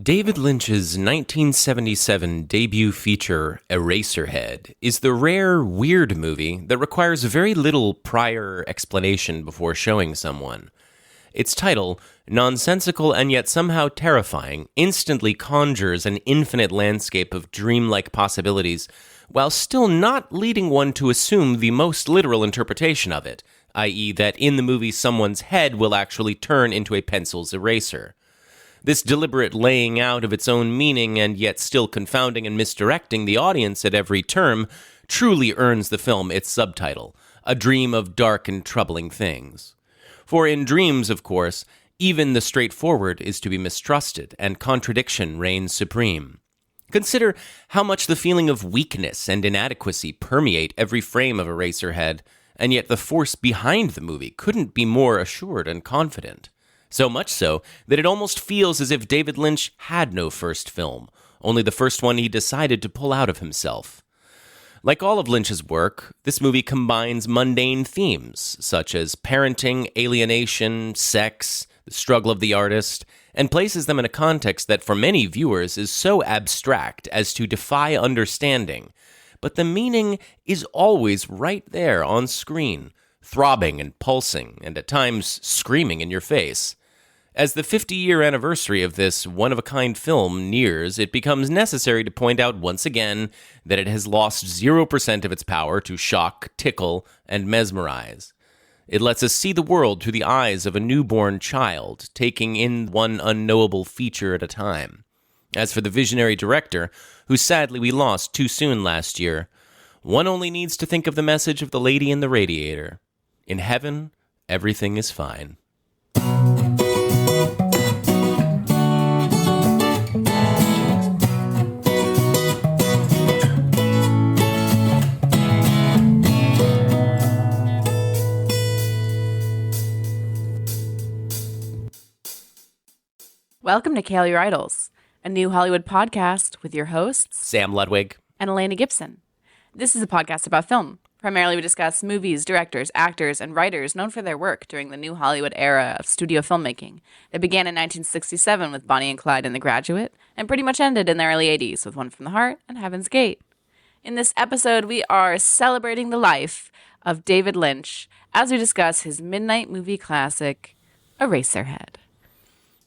David Lynch's 1977 debut feature, Eraserhead, is the rare, weird movie that requires very little prior explanation before showing someone. Its title, nonsensical and yet somehow terrifying, instantly conjures an infinite landscape of dreamlike possibilities, while still not leading one to assume the most literal interpretation of it, i.e. that in the movie someone's head will actually turn into a pencil's eraser. This deliberate laying out of its own meaning and yet still confounding and misdirecting the audience at every turn truly earns the film its subtitle, A Dream of Dark and Troubling Things. For in dreams, of course, even the straightforward is to be mistrusted, and contradiction reigns supreme. Consider how much the feeling of weakness and inadequacy permeate every frame of Eraserhead, and yet the force behind the movie couldn't be more assured and confident. So much so that it almost feels as if David Lynch had no first film, only the first one he decided to pull out of himself. Like all of Lynch's work, this movie combines mundane themes, such as parenting, alienation, sex, the struggle of the artist, and places them in a context that for many viewers is so abstract as to defy understanding. But the meaning is always right there on screen, throbbing and pulsing, and at times screaming in your face. As the 50-year anniversary of this one-of-a-kind film nears, it becomes necessary to point out once again that it has lost 0% of its power to shock, tickle, and mesmerize. It lets us see the world through the eyes of a newborn child, taking in one unknowable feature at a time. As for the visionary director, who sadly we lost too soon last year, one only needs to think of the message of the lady in the radiator. In heaven, everything is fine. Welcome to Kale Your Idols, a new Hollywood podcast with your hosts, Sam Ludwig and Elena Gibson. This is a podcast about film. Primarily, we discuss movies, directors, actors, and writers known for their work during the new Hollywood era of studio filmmaking that began in 1967 with Bonnie and Clyde in The Graduate and pretty much ended in the early 80s with One from the Heart and Heaven's Gate. In this episode, we are celebrating the life of David Lynch as we discuss his midnight movie classic, Eraserhead.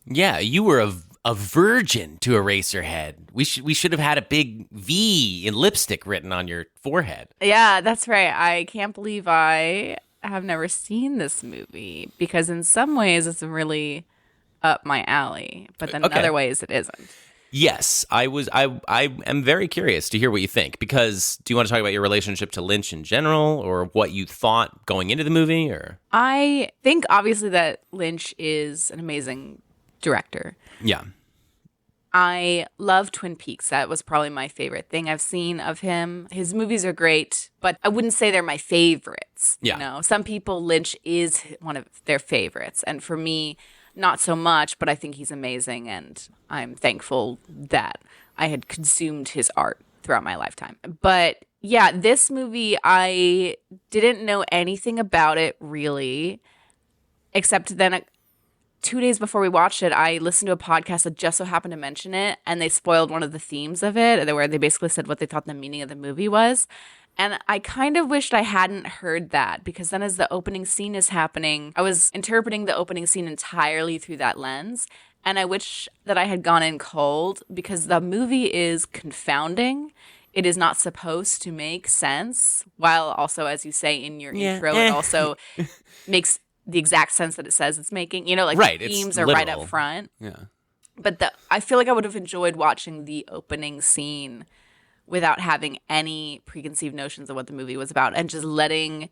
Yeah, you were a virgin to Eraserhead. We should have had a big V in lipstick written on your forehead. Yeah, that's right. I can't believe I have never seen this movie because in some ways it's really up my alley, but then in other ways it isn't. Yes, I am very curious to hear what you think, because do you want to talk about your relationship to Lynch in general or what you thought going into the movie? Or I think obviously that Lynch is an amazing director. Yeah. I love Twin Peaks. That was probably my favorite thing I've seen of him. His movies are great, but I wouldn't say they're my favorites. Yeah. You know, some people, Lynch is one of their favorites. And for me, not so much, but I think he's amazing. And I'm thankful that I had consumed his art throughout my lifetime. But yeah, this movie, I didn't know anything about it really, except then 2 days before we watched it, I listened to a podcast that just so happened to mention it, and they spoiled one of the themes of it, where they basically said what they thought the meaning of the movie was. And I kind of wished I hadn't heard that, because then as the opening scene is happening, I was interpreting the opening scene entirely through that lens. And I wish that I had gone in cold, because the movie is confounding. It is not supposed to make sense, while also, as you say in your intro, it also makes the exact sense that it says it's making. You know, like the themes are right up front. Yeah. But I feel like I would have enjoyed watching the opening scene without having any preconceived notions of what the movie was about and just letting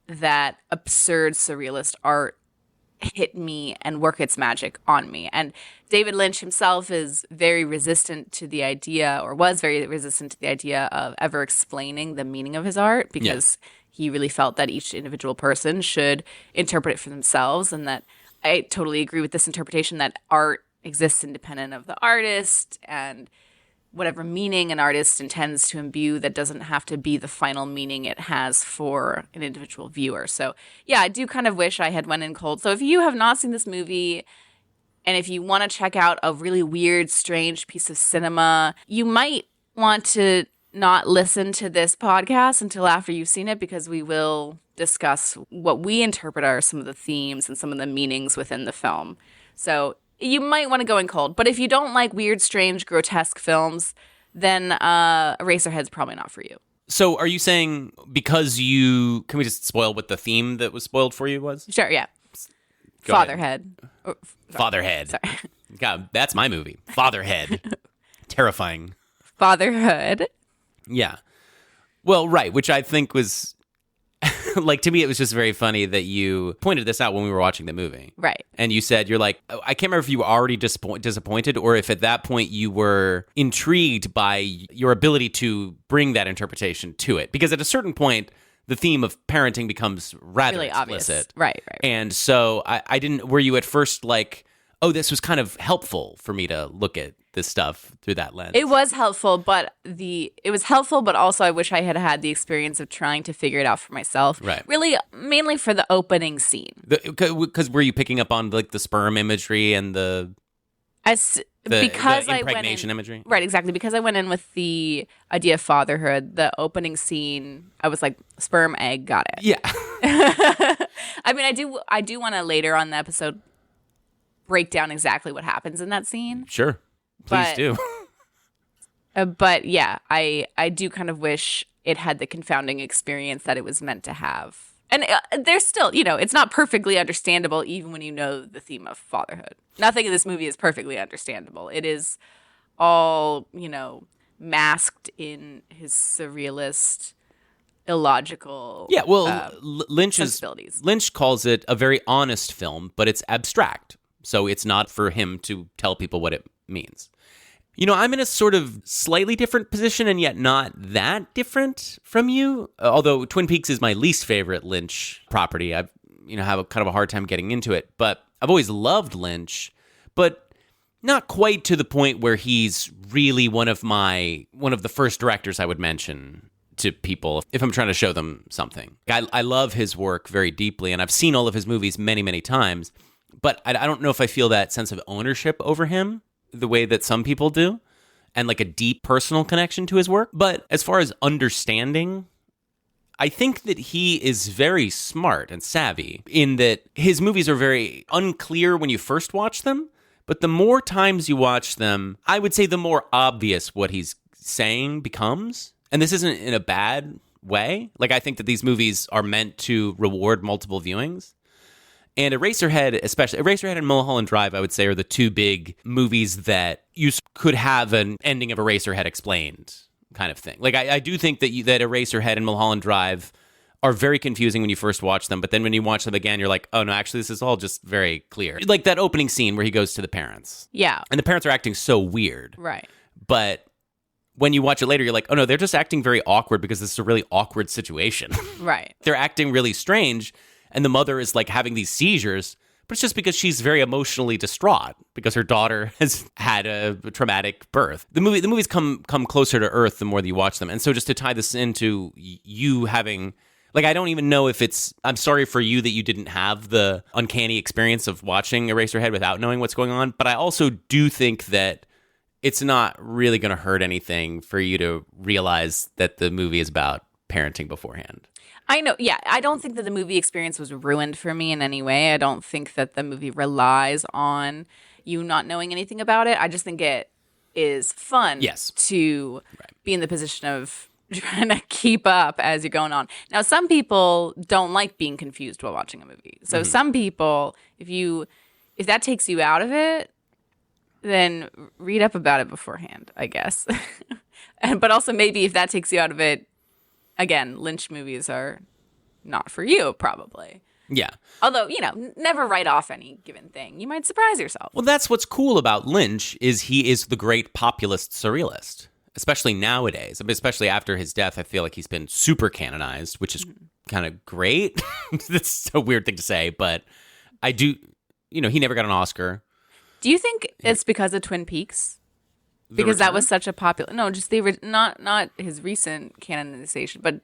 that absurd surrealist art hit me and work its magic on me. And David Lynch himself is very resistant to the idea, or was very resistant to the idea of ever explaining the meaning of his art, because he really felt that each individual person should interpret it for themselves, and that I totally agree with this interpretation that art exists independent of the artist, and whatever meaning an artist intends to imbue, that doesn't have to be the final meaning it has for an individual viewer. So yeah, I do kind of wish I had went in cold. So if you have not seen this movie And if you want to check out a really weird, strange piece of cinema, you might want to not listen to this podcast until after you've seen it, because we will discuss what we interpret are some of the themes and some of the meanings within the film. So you might want to go in cold. But if you don't like weird, strange, grotesque films, then Eraserhead's probably not for you. So are you saying because can we just spoil what the theme that was spoiled for you was? Sure, yeah. Go Fatherhead. Fatherhead. Sorry. God, that's my movie. Fatherhead. Terrifying. Fatherhood. Yeah. Well, right, which I think was, like, to me, it was just very funny that you pointed this out when we were watching the movie. Right. And you said, you're like, I can't remember if you were already disappointed or if at that point you were intrigued by your ability to bring that interpretation to it. Because at a certain point, the theme of parenting becomes rather Really explicit. obvious. Right. And so I didn't, were you at first like, oh, this was kind of helpful for me to look at this stuff through that lens? It was helpful, but also I wish I had had the experience of trying to figure it out for myself. Right. Really, mainly for the opening scene. Because were you picking up on like the sperm imagery and the impregnation imagery? Right, exactly. Because I went in with the idea of fatherhood, the opening scene, I was like, sperm, egg, got it. Yeah. I mean, I do want to later on the episode break down exactly what happens in that scene. Sure. Please do. But yeah, I do kind of wish it had the confounding experience that it was meant to have. And there's still, it's not perfectly understandable even when you know the theme of fatherhood. Nothing in this movie is perfectly understandable. It is all, masked in his surrealist, illogical Lynch calls it a very honest film, but it's abstract. So it's not for him to tell people what it means. I'm in a sort of slightly different position and yet not that different from you. Although Twin Peaks is my least favorite Lynch property. I've, have a kind of a hard time getting into it. But I've always loved Lynch, but not quite to the point where he's really one of the first directors I would mention to people if I'm trying to show them something. I love his work very deeply, and I've seen all of his movies many, many times. But I don't know if I feel that sense of ownership over him the way that some people do, and like a deep personal connection to his work. But as far as understanding, I think that he is very smart and savvy in that his movies are very unclear when you first watch them. But the more times you watch them, I would say the more obvious what he's saying becomes. And this isn't in a bad way. Like, I think that these movies are meant to reward multiple viewings. And Eraserhead and Mulholland Drive, I would say, are the two big movies that you could have an ending of Eraserhead explained kind of thing. Like, I do think that Eraserhead and Mulholland Drive are very confusing when you first watch them, but then when you watch them again, you're like, oh no, actually this is all just very clear. Like that opening scene where he goes to the parents. Yeah. And the parents are acting so weird. Right. But when you watch it later, you're like, oh no, they're just acting very awkward because this is a really awkward situation. Right. They're acting really strange. And the mother is like having these seizures, but it's just because she's very emotionally distraught because her daughter has had a traumatic birth. The movies come closer to earth the more that you watch them. And so just to tie this into you having, like, I don't even know if I'm sorry for you that you didn't have the uncanny experience of watching Eraserhead without knowing what's going on. But I also do think that it's not really going to hurt anything for you to realize that the movie is about parenting beforehand. I know. Yeah. I don't think that the movie experience was ruined for me in any way. I don't think that the movie relies on you not knowing anything about it. I just think it is fun to be in the position of trying to keep up as you're going on. Now, some people don't like being confused while watching a movie. So some people, if that takes you out of it, then read up about it beforehand, I guess. But also maybe if that takes you out of it, again, Lynch movies are not for you, probably. Yeah. Although, never write off any given thing. You might surprise yourself. Well, that's what's cool about Lynch is he is the great populist surrealist, especially nowadays. I mean, especially after his death, I feel like he's been super canonized, which is kind of great. That's a weird thing to say, but I do, he never got an Oscar. Do you think it's because of Twin Peaks? Because that was such a popular... No, just not his recent canonization, but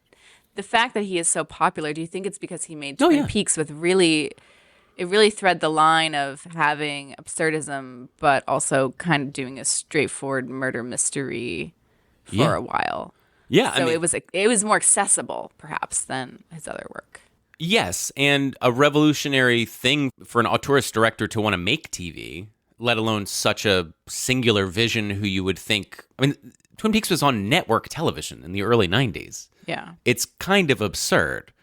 the fact that he is so popular, do you think it's because he made Twin Peaks with really it really thread the line of having absurdism, but also kind of doing a straightforward murder mystery for Yeah. a while. Yeah, So it was more accessible, perhaps, than his other work. yes, and a revolutionary thing for an auteurist director to want to make TV, let alone such a singular vision who you would think... I mean, Twin Peaks was on network television in the early 90s. Yeah. It's kind of absurd.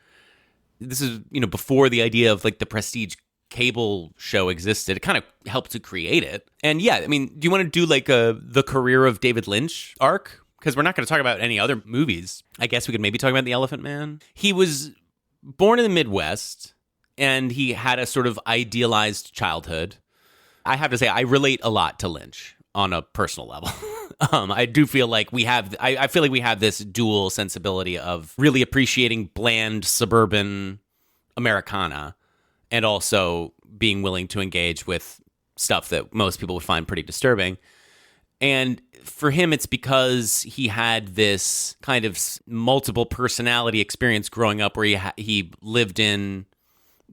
This is, before the idea of like the prestige cable show existed. It kind of helped to create it. And yeah, I mean, do you want to do like the career of David Lynch arc? Because we're not going to talk about any other movies. I guess we could maybe talk about The Elephant Man. He was born in the Midwest, and he had a sort of idealized childhood. I have to say, I relate a lot to Lynch on a personal level. I do feel like I feel like we have this dual sensibility of really appreciating bland suburban Americana and also being willing to engage with stuff that most people would find pretty disturbing. And for him, it's because he had this kind of multiple personality experience growing up where he lived in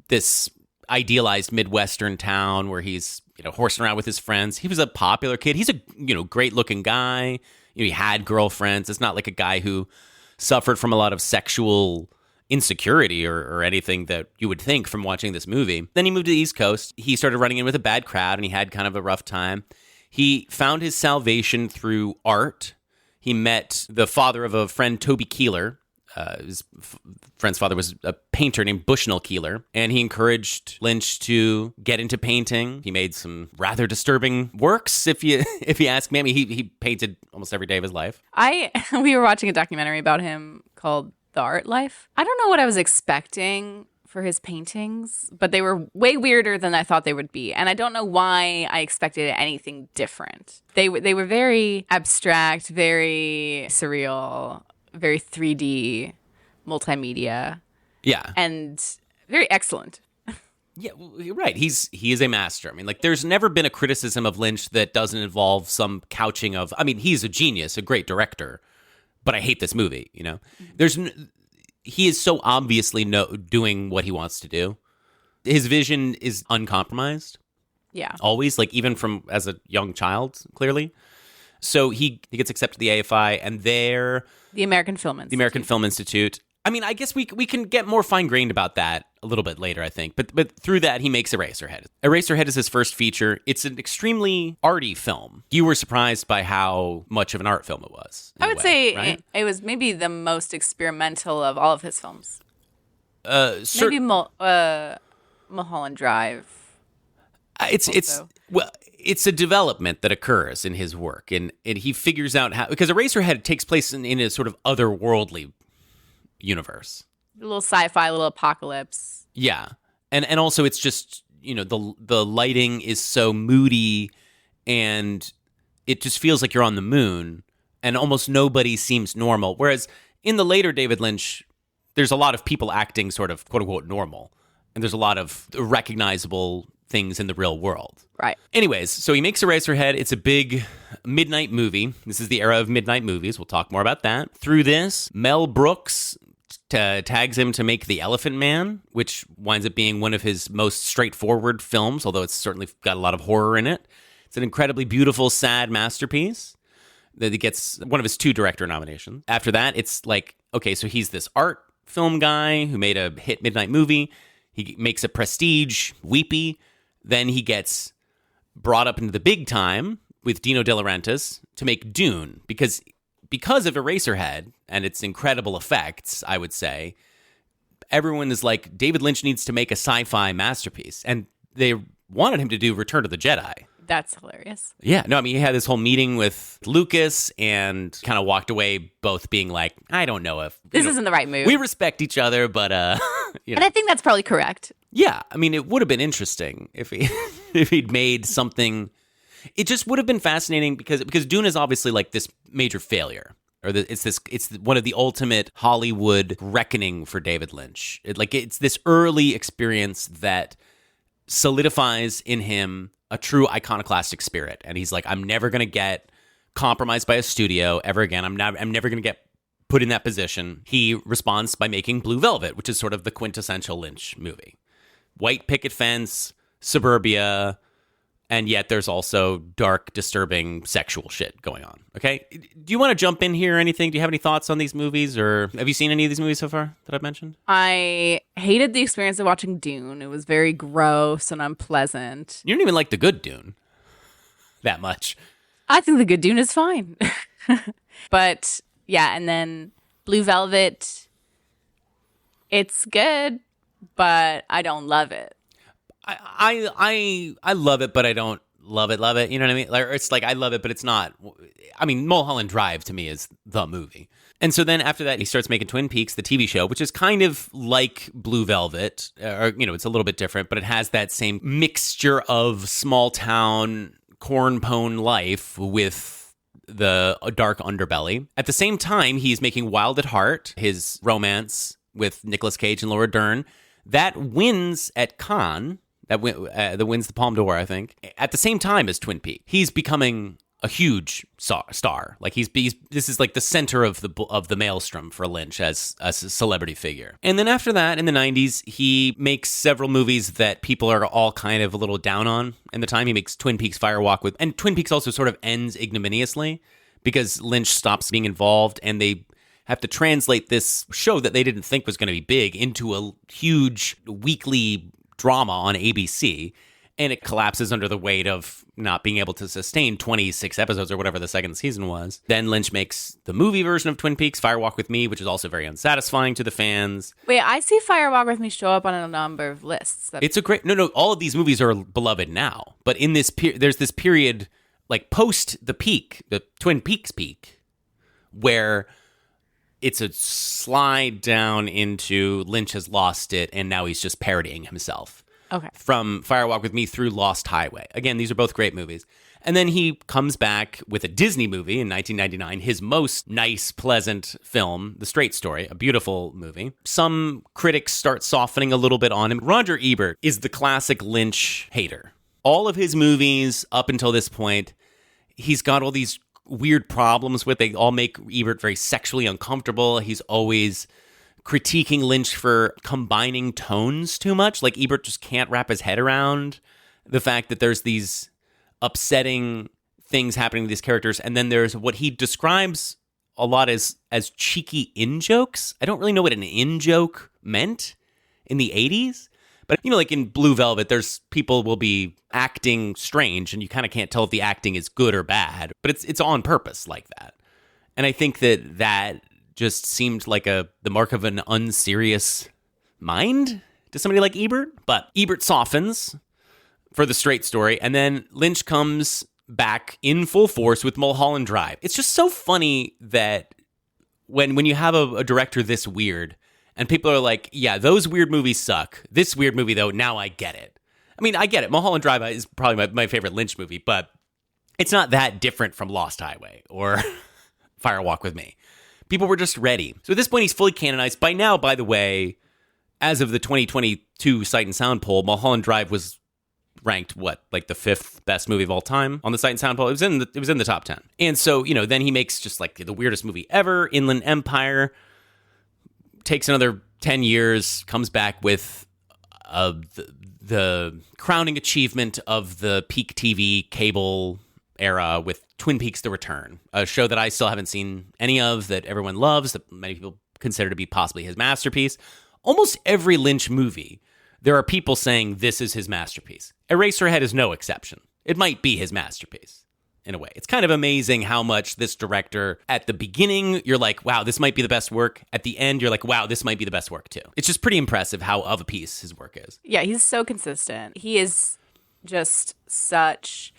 this idealized Midwestern town where he's horsing around with his friends. He was a popular kid. He's a great looking guy. He had girlfriends. It's not like a guy who suffered from a lot of sexual insecurity or anything that you would think from watching this movie. Then he moved to the East Coast. He started running in with a bad crowd, and he had kind of a rough time. He found his salvation through art. He met the father of a friend, Toby Keeler. His friend's father was a painter named Bushnell Keeler, and he encouraged Lynch to get into painting. He made some rather disturbing works, if you ask me. I mean, he painted almost every day of his life. We were watching a documentary about him called The Art Life. I don't know what I was expecting for his paintings, but they were way weirder than I thought they would be. And I don't know why I expected anything different. They were very abstract, very surreal, very 3D, multimedia. Yeah. And very excellent. Yeah, well, you're right. He is a master. I mean, like, there's never been a criticism of Lynch that doesn't involve some couching of, I mean, he's a genius, a great director, but I hate this movie, He is so obviously doing what he wants to do. His vision is uncompromised. Yeah. Always, like, even from as a young child, clearly. So he gets accepted to the AFI, and there... The American Film Institute. The American Film Institute. I mean, I guess we can get more fine-grained about that a little bit later, I think. But through that, he makes Eraserhead. Eraserhead is his first feature. It's an extremely arty film. You were surprised by how much of an art film it was. I would say right? it was maybe the most experimental of all of his films. Maybe Mulholland Drive. It's a development that occurs in his work, and he figures out how, because Eraserhead takes place in a sort of otherworldly universe. A little sci-fi, a little apocalypse. Yeah. And also it's just, the lighting is so moody, and it just feels like you're on the moon, and almost nobody seems normal. Whereas in the later David Lynch, there's a lot of people acting sort of quote unquote normal, and there's a lot of recognizable things in the real world. Right. Anyways, so he makes Eraserhead. It's a big midnight movie. This is the era of midnight movies. We'll talk more about that. Through this, Mel Brooks tags him to make The Elephant Man, which winds up being one of his most straightforward films, although it's certainly got a lot of horror in it. It's an incredibly beautiful, sad masterpiece that he gets one of his 2 director nominations. After that, it's like, okay, so he's this art film guy who made a hit midnight movie. He makes a prestige weepy. Then he gets brought up into the big time with Dino De Laurentiis to make Dune, because of Eraserhead and its incredible effects, I would say, everyone is like, David Lynch needs to make a sci-fi masterpiece. And they wanted him to do Return of the Jedi. That's hilarious. Yeah, no, I mean, he had this whole meeting with Lucas and kind of walked away both being like, I don't know if... This isn't the right move. We respect each other, but... And I think that's probably correct. Yeah, I mean, it would have been interesting if he'd made something... It just would have been fascinating because Dune is obviously like this major failure. It's one of the ultimate Hollywood reckoning for David Lynch. It's this early experience that solidifies in him a true iconoclastic spirit, and he's like, I'm never gonna get compromised by a studio ever again. I'm never gonna get put in that position. He responds by making Blue Velvet, which is sort of the quintessential Lynch movie. white picket fence, suburbia, and yet there's also dark, disturbing sexual shit going on. Okay? Do you want to jump in here or anything? Do you have any thoughts on these movies, or have you seen any of these movies so far that I've mentioned? I hated the experience of watching Dune. It was very gross and unpleasant. You don't even like the good Dune that much. I think the good Dune is fine. But yeah, and then Blue Velvet, it's good, but I don't love it. I love it, but I don't love it. You know what I mean? Like, it's like I love it, but it's not. I mean, Mulholland Drive to me is the movie. And so then after that, he starts making Twin Peaks, the TV show, which is kind of like Blue Velvet. Or, it's a little bit different, but it has that same mixture of small town corn pone life with the dark underbelly. At the same time, he's making Wild at Heart, his romance with Nicolas Cage and Laura Dern. That wins at Cannes. That wins the Palme d'Or, I think. At the same time as Twin Peaks, he's becoming a huge star. Like this is like the center of the maelstrom for Lynch as a celebrity figure. And then after that, in the 90s, he makes several movies that people are all kind of a little down on. In the time, he makes Twin Peaks Firewalk with, and Twin Peaks also sort of ends ignominiously because Lynch stops being involved, and they have to translate this show that they didn't think was going to be big into a huge weekly drama on ABC, and it collapses under the weight of not being able to sustain 26 episodes or whatever the second season was. Then Lynch makes the movie version of Twin Peaks, Firewalk with Me, which is also very unsatisfying to the fans. Wait, I see Firewalk with Me show up on a number of lists. It's a great... No, all of these movies are beloved now, but in this there's this period, like post the peak, the Twin Peaks peak, where it's a slide down into Lynch has lost it, and now he's just parodying himself. Okay. From Firewalk with Me through Lost Highway. Again, these are both great movies. And then he comes back with a Disney movie in 1999, his most nice, pleasant film, The Straight Story, a beautiful movie. Some critics start softening a little bit on him. Roger Ebert is the classic Lynch hater. All of his movies up until this point, he's got all these weird problems with. They all make Ebert very sexually uncomfortable. He's always critiquing Lynch for combining tones too much. Like, Ebert just can't wrap his head around the fact that there's these upsetting things happening to these characters, and then there's what he describes a lot as cheeky in-jokes. I don't really know what an in-joke meant in the 80s, but like in Blue Velvet, there's people will be acting strange, and you kind of can't tell if the acting is good or bad, but it's on purpose like that. And I think that just seemed like the mark of an unserious mind to somebody like Ebert. But Ebert softens for The Straight Story, and then Lynch comes back in full force with Mulholland Drive. It's just so funny that when you have a director this weird, and people are like, yeah, those weird movies suck. This weird movie, though, now I get it. I mean, I get it. Mulholland Drive is probably my favorite Lynch movie, but it's not that different from Lost Highway or Firewalk with Me. People were just ready. So at this point, he's fully canonized. By now, by the way, as of the 2022 Sight and Sound poll, Mulholland Drive was ranked, like the 5th best movie of all time on the Sight and Sound poll. It was in the top 10. And so, then he makes just like the weirdest movie ever, Inland Empire. Takes another 10 years, comes back with the crowning achievement of the peak TV cable era with Twin Peaks: The Return, a show that I still haven't seen any of, that everyone loves, that many people consider to be possibly his masterpiece. Almost every Lynch movie, there are people saying this is his masterpiece. Eraserhead is no exception. It might be his masterpiece. In a way, it's kind of amazing how much this director, at the beginning, you're like, wow, this might be the best work. At the end, you're like, wow, this might be the best work too. It's just pretty impressive how of a piece his work is. Yeah, he's so consistent. He is just such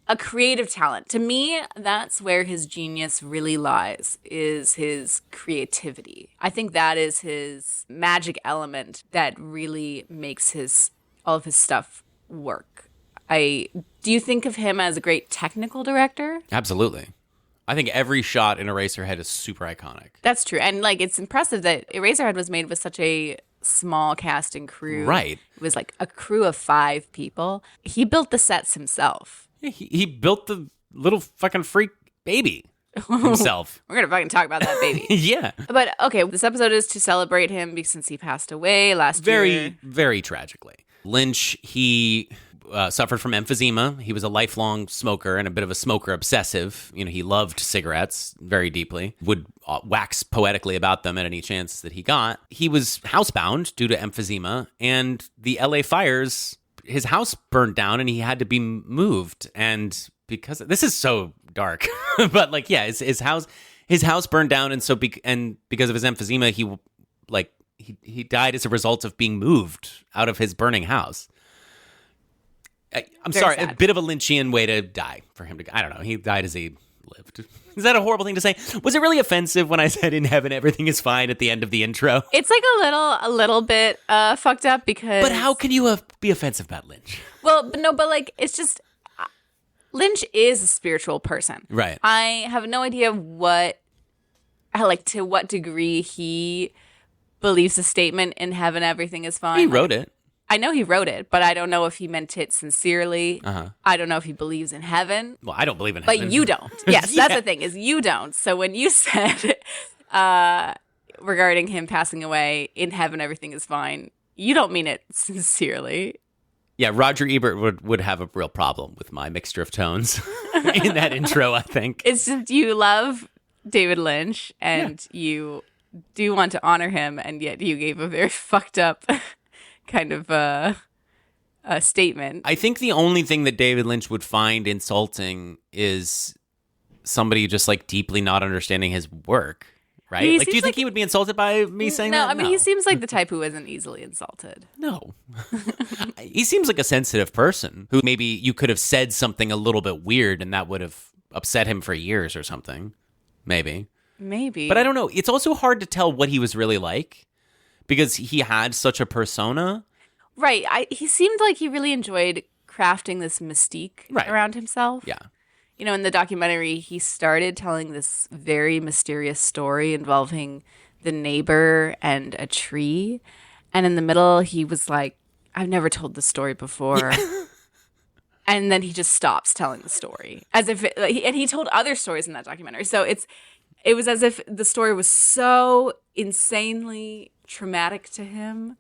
a creative talent. To me, that's where his genius really lies, is his creativity. I think that is his magic element that really makes all of his stuff work. Do you think of him as a great technical director? Absolutely. I think every shot in Eraserhead is super iconic. That's true. And it's impressive that Eraserhead was made with such a small cast and crew. Right. It was like a crew of 5 people. He built the sets himself. Yeah, he built the little fucking freak baby himself. We're going to fucking talk about that baby. Yeah. But okay, this episode is to celebrate him since he passed away last year. Very, very tragically. Lynch, he suffered from emphysema. He was a lifelong smoker and a bit of a smoker obsessive. He loved cigarettes very deeply, would wax poetically about them at any chance that he got. He was housebound due to emphysema, and the LA fires, his house burned down and he had to be moved. And because this is so dark, but his house burned down, and because of his emphysema, he died as a result of being moved out of his burning house. I'm Very sorry, sad. a bit of a Lynchian way to die for him to. I don't know. He died as he lived. Is that a horrible thing to say? Was it really offensive when I said "in heaven everything is fine" at the end of the intro? It's like a little bit fucked up because. But how can you be offensive about Lynch? Well, but it's just Lynch is a spiritual person, Right? I have no idea to what degree he believes the statement "in heaven everything is fine." He wrote it. I know he wrote it, but I don't know if he meant it sincerely. Uh-huh. I don't know if he believes in heaven. Well, I don't believe in heaven. But you don't. Yes, Yeah. that's the thing, is you don't. So when you said regarding him passing away, "in heaven everything is fine," you don't mean it sincerely. Yeah, Roger Ebert would have a real problem with my mixture of tones in that intro, I think. It's just you love David Lynch and you do want to honor him, and yet you gave a very fucked up kind of a statement. I think the only thing that David Lynch would find insulting is somebody just deeply not understanding his work, right? He Do you seems think he would be insulted by me saying that? No, I mean, he seems like the type who isn't easily insulted. No. He seems like a sensitive person who maybe you could have said something a little bit weird and that would have upset him for years or something. Maybe. Maybe. But I don't know. It's also hard to tell what he was really like because he had such a persona. Right. He seemed like he really enjoyed crafting this mystique around himself. Yeah. In the documentary, he started telling this very mysterious story involving the neighbor and a tree. And in the middle, he was like, "I've never told this story before." And then he just stops telling the story as if and he told other stories in that documentary. So it was as if the story was so insanely traumatic to him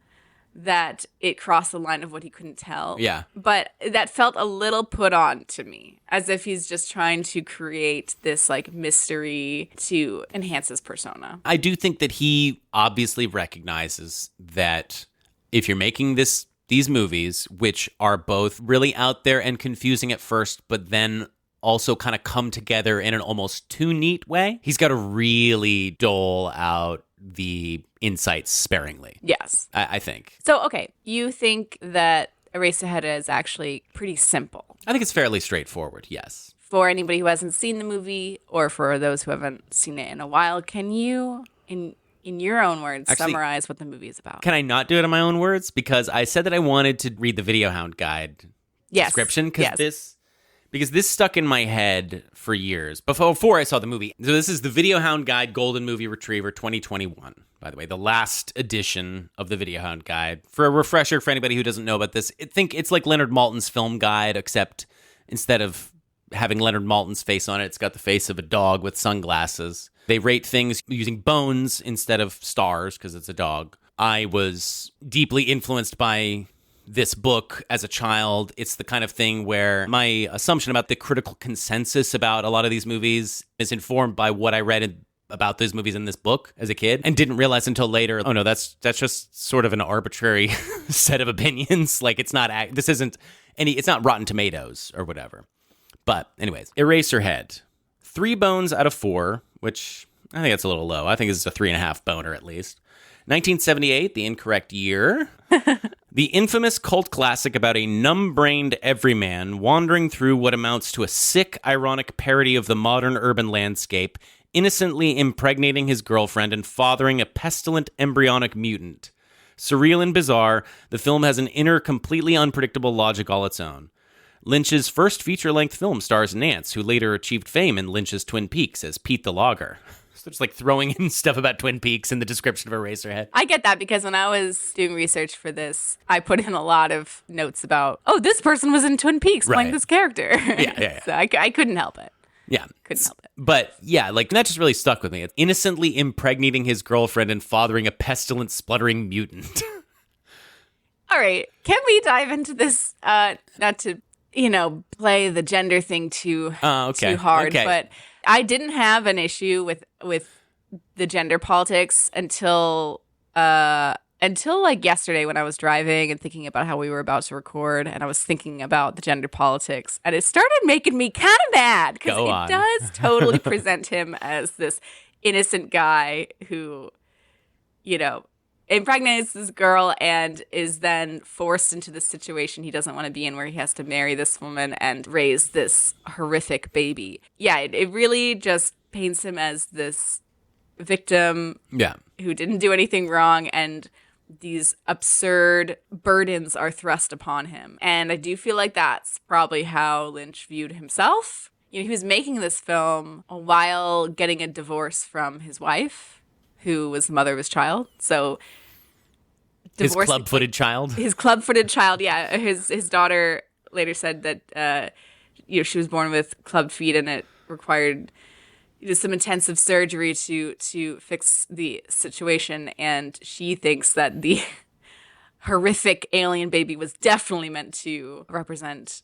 that it crossed the line of what he couldn't tell. Yeah. But that felt a little put on to me, as if he's just trying to create this mystery to enhance his persona. I do think that he obviously recognizes that if you're making these movies, which are both really out there and confusing at first, but then also kind of come together in an almost too neat way, he's got to really dole out the insights sparingly. Yes. I think. So, okay, you think that Eraserhead is actually pretty simple. I think it's fairly straightforward, yes. For anybody who hasn't seen the movie, or for those who haven't seen it in a while, can you, in your own words, Actually, summarize what the movie is about? Can I not do it in my own words? Because I said that I wanted to read the Video Hound Guide description. Because this stuck in my head for years, before I saw the movie. So this is the Video Hound Guide Golden Movie Retriever 2021, by the way, the last edition of the Video Hound Guide. For a refresher for anybody who doesn't know about this, I think it's like Leonard Maltin's film guide, except instead of having Leonard Maltin's face on it, it's got the face of a dog with sunglasses. They rate things using bones instead of stars because it's a dog. I was deeply influenced by this book as a child. It's the kind of thing where my assumption about the critical consensus about a lot of these movies is informed by what I read about those movies in this book as a kid, and didn't realize until later, oh no, that's just sort of an arbitrary set of opinions. It's not Rotten Tomatoes or whatever. But anyways, Eraserhead, 3 bones out of 4, which I think that's a little low. I think this is a 3.5 boner at least. 1978, the incorrect year. The infamous cult classic about a numb-brained everyman wandering through what amounts to a sick, ironic parody of the modern urban landscape, innocently impregnating his girlfriend and fathering a pestilent embryonic mutant. Surreal and bizarre, the film has an inner, completely unpredictable logic all its own. Lynch's first feature-length film stars Nance, who later achieved fame in Lynch's Twin Peaks as Pete the Logger. So just throwing in stuff about Twin Peaks in the description of Eraserhead. I get that because when I was doing research for this, I put in a lot of notes about, this person was in Twin Peaks playing this character. Yeah. So I couldn't help it. Yeah. Couldn't help it. But yeah, that just really stuck with me. It's innocently impregnating his girlfriend and fathering a pestilent, spluttering mutant. All All right. Can we dive into this? Not to, play the gender thing too hard, but I didn't have an issue with the gender politics until like yesterday when I was driving and thinking about how we were about to record, and I was thinking about the gender politics, and it started making me kind of mad because it does totally present him as this innocent guy who, impregnates this girl and is then forced into this situation he doesn't want to be in, where he has to marry this woman and raise this horrific baby. Yeah, it really just paints him as this victim who didn't do anything wrong, and these absurd burdens are thrust upon him. And I do feel like that's probably how Lynch viewed himself. He was making this film while getting a divorce from his wife, who was the mother of his child. So his club-footed child? His club-footed child, yeah. His daughter later said that she was born with clubbed feet, and it required some intensive surgery to fix the situation, and she thinks that the horrific alien baby was definitely meant to represent,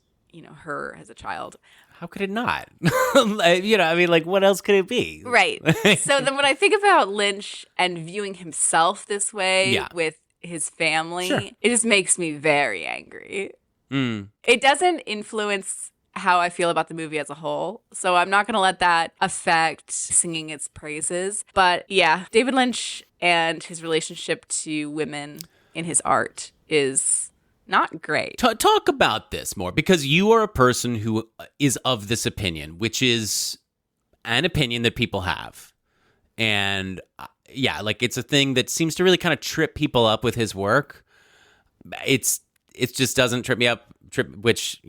her as a child. How could it not? What else could it be? Right. So then when I think about Lynch and viewing himself this way with his family, it just makes me very angry. It doesn't influence how I feel about the movie as a whole, so I'm not going to let that affect singing its praises. But yeah, David Lynch and his relationship to women in his art is not great. Talk about this more, because you are a person who is of this opinion, which is an opinion that people have. And it's a thing that seems to really kind of trip people up with his work. It just doesn't trip me up. Which,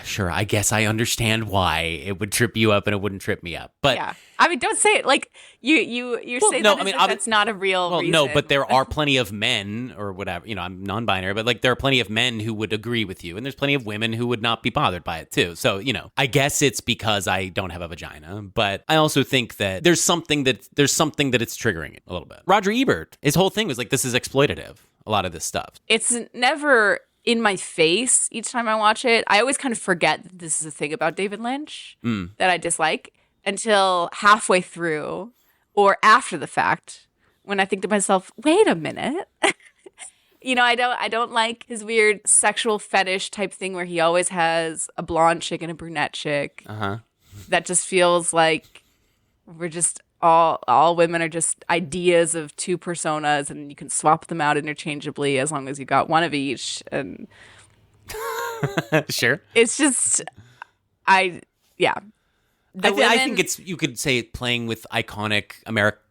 sure, I guess I understand why it would trip you up and it wouldn't trip me up. But yeah, I mean, don't say it like you're saying that's not a real reason. No, but there are plenty of men or whatever, I'm non-binary, but there are plenty of men who would agree with you, and there's plenty of women who would not be bothered by it too. So, I guess it's because I don't have a vagina, but I also think that there's something that it's triggering a little bit. Roger Ebert, his whole thing was like, this is exploitative, a lot of this stuff. It's never in my face each time I watch it. I always kind of forget that this is a thing about David Lynch that I dislike until halfway through or after the fact, when I think to myself, wait a minute. I don't like his weird sexual fetish type thing where he always has a blonde chick and a brunette chick. That just feels like we're just all women are just ideas of two personas, and you can swap them out interchangeably as long as you got one of each. And sure, it's just I think it's, you could say, playing with iconic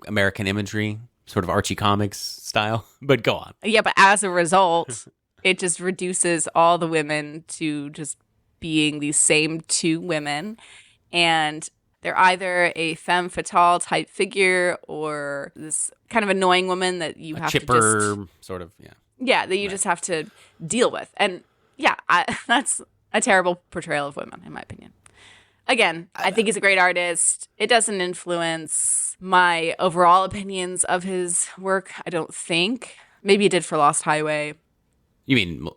American imagery, sort of Archie Comics style. But go on. Yeah, but as a result, it just reduces all the women to just being these same two women, and they're either a femme fatale type figure or this kind of annoying woman that you have chipper, to just sort of, that you just have to deal with. And that's a terrible portrayal of women, in my opinion. Again, I think he's a great artist. It doesn't influence my overall opinions of his work, I don't think. Maybe it did for Lost Highway. You mean,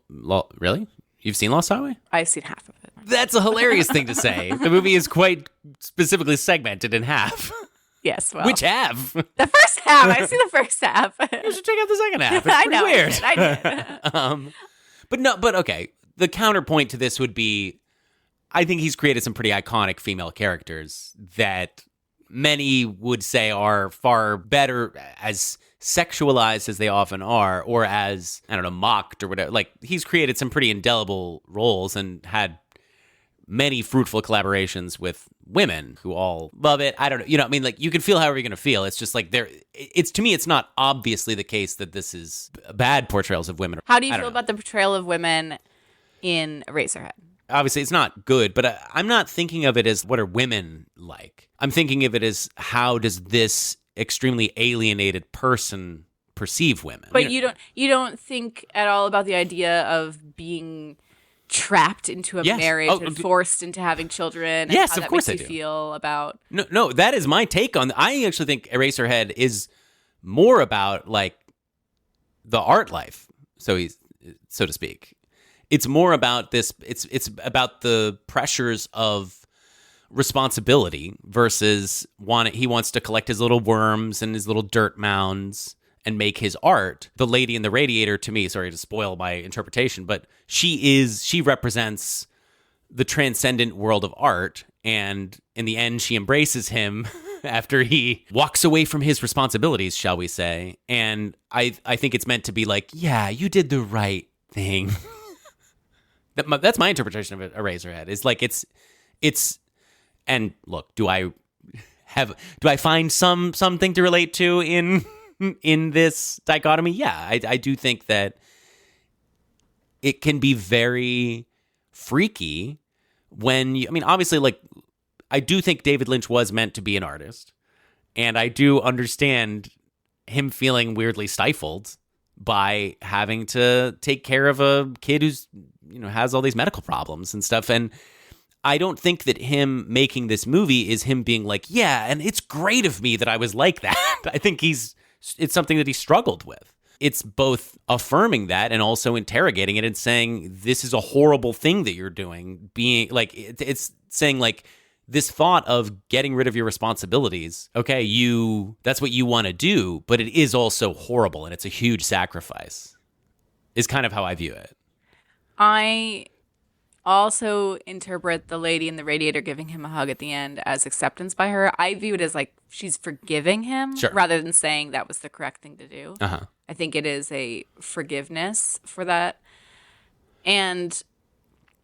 really? You've seen Lost Highway? I've seen half of it. That's a hilarious thing to say. The movie is quite specifically segmented in half. Yes, well. Which half? The first half. I've seen the first half. You should check out the second half. It's pretty weird. I did. But okay. The counterpoint to this would be, I think he's created some pretty iconic female characters that many would say are far better as sexualized as they often are, or as, I don't know, mocked or whatever. Like, he's created some pretty indelible roles and had many fruitful collaborations with women who all love it. I don't know. You can feel however you're going to feel. It's just like to me, it's not obviously the case that this is bad portrayals of women. How do you feel about the portrayal of women in Eraserhead? Obviously, it's not good, but I'm not thinking of it as what are women like. I'm thinking of it as how does this extremely alienated person perceive women. But you don't think at all about the idea of being trapped into a marriage and forced into having children. Yes, and how of course that makes I you do. feel about. No, that is my take on. I actually think Eraserhead is more about like the art life. So so to speak. It's more about this. It's about the pressures of responsibility versus he wants to collect his little worms and his little dirt mounds and make his art. The lady in the radiator, to me, sorry to spoil my interpretation, but she represents the transcendent world of art, and in the end she embraces him after he walks away from his responsibilities, shall we say. And I think it's meant to be like, yeah, you did the right thing. That's my interpretation of Eraserhead. Is like it's and look, do I find something to relate to in this dichotomy? Yeah, I do think that it can be very freaky when you, I mean, obviously, like, I do think David Lynch was meant to be an artist, and I do understand him feeling weirdly stifled by having to take care of a kid who's, has all these medical problems and stuff. And I don't think that him making this movie is him being like, yeah, and it's great of me that I was like that. I think it's something that he struggled with. It's both affirming that and also interrogating it and saying, this is a horrible thing that you're doing. Being like, it's saying like, this thought of getting rid of your responsibilities, okay, that's what you want to do, but it is also horrible and it's a huge sacrifice, is kind of how I view it. I also interpret the lady in the radiator giving him a hug at the end as acceptance by her. I view it as like she's forgiving him rather than saying that was the correct thing to do. Uh-huh. I think it is a forgiveness for that. And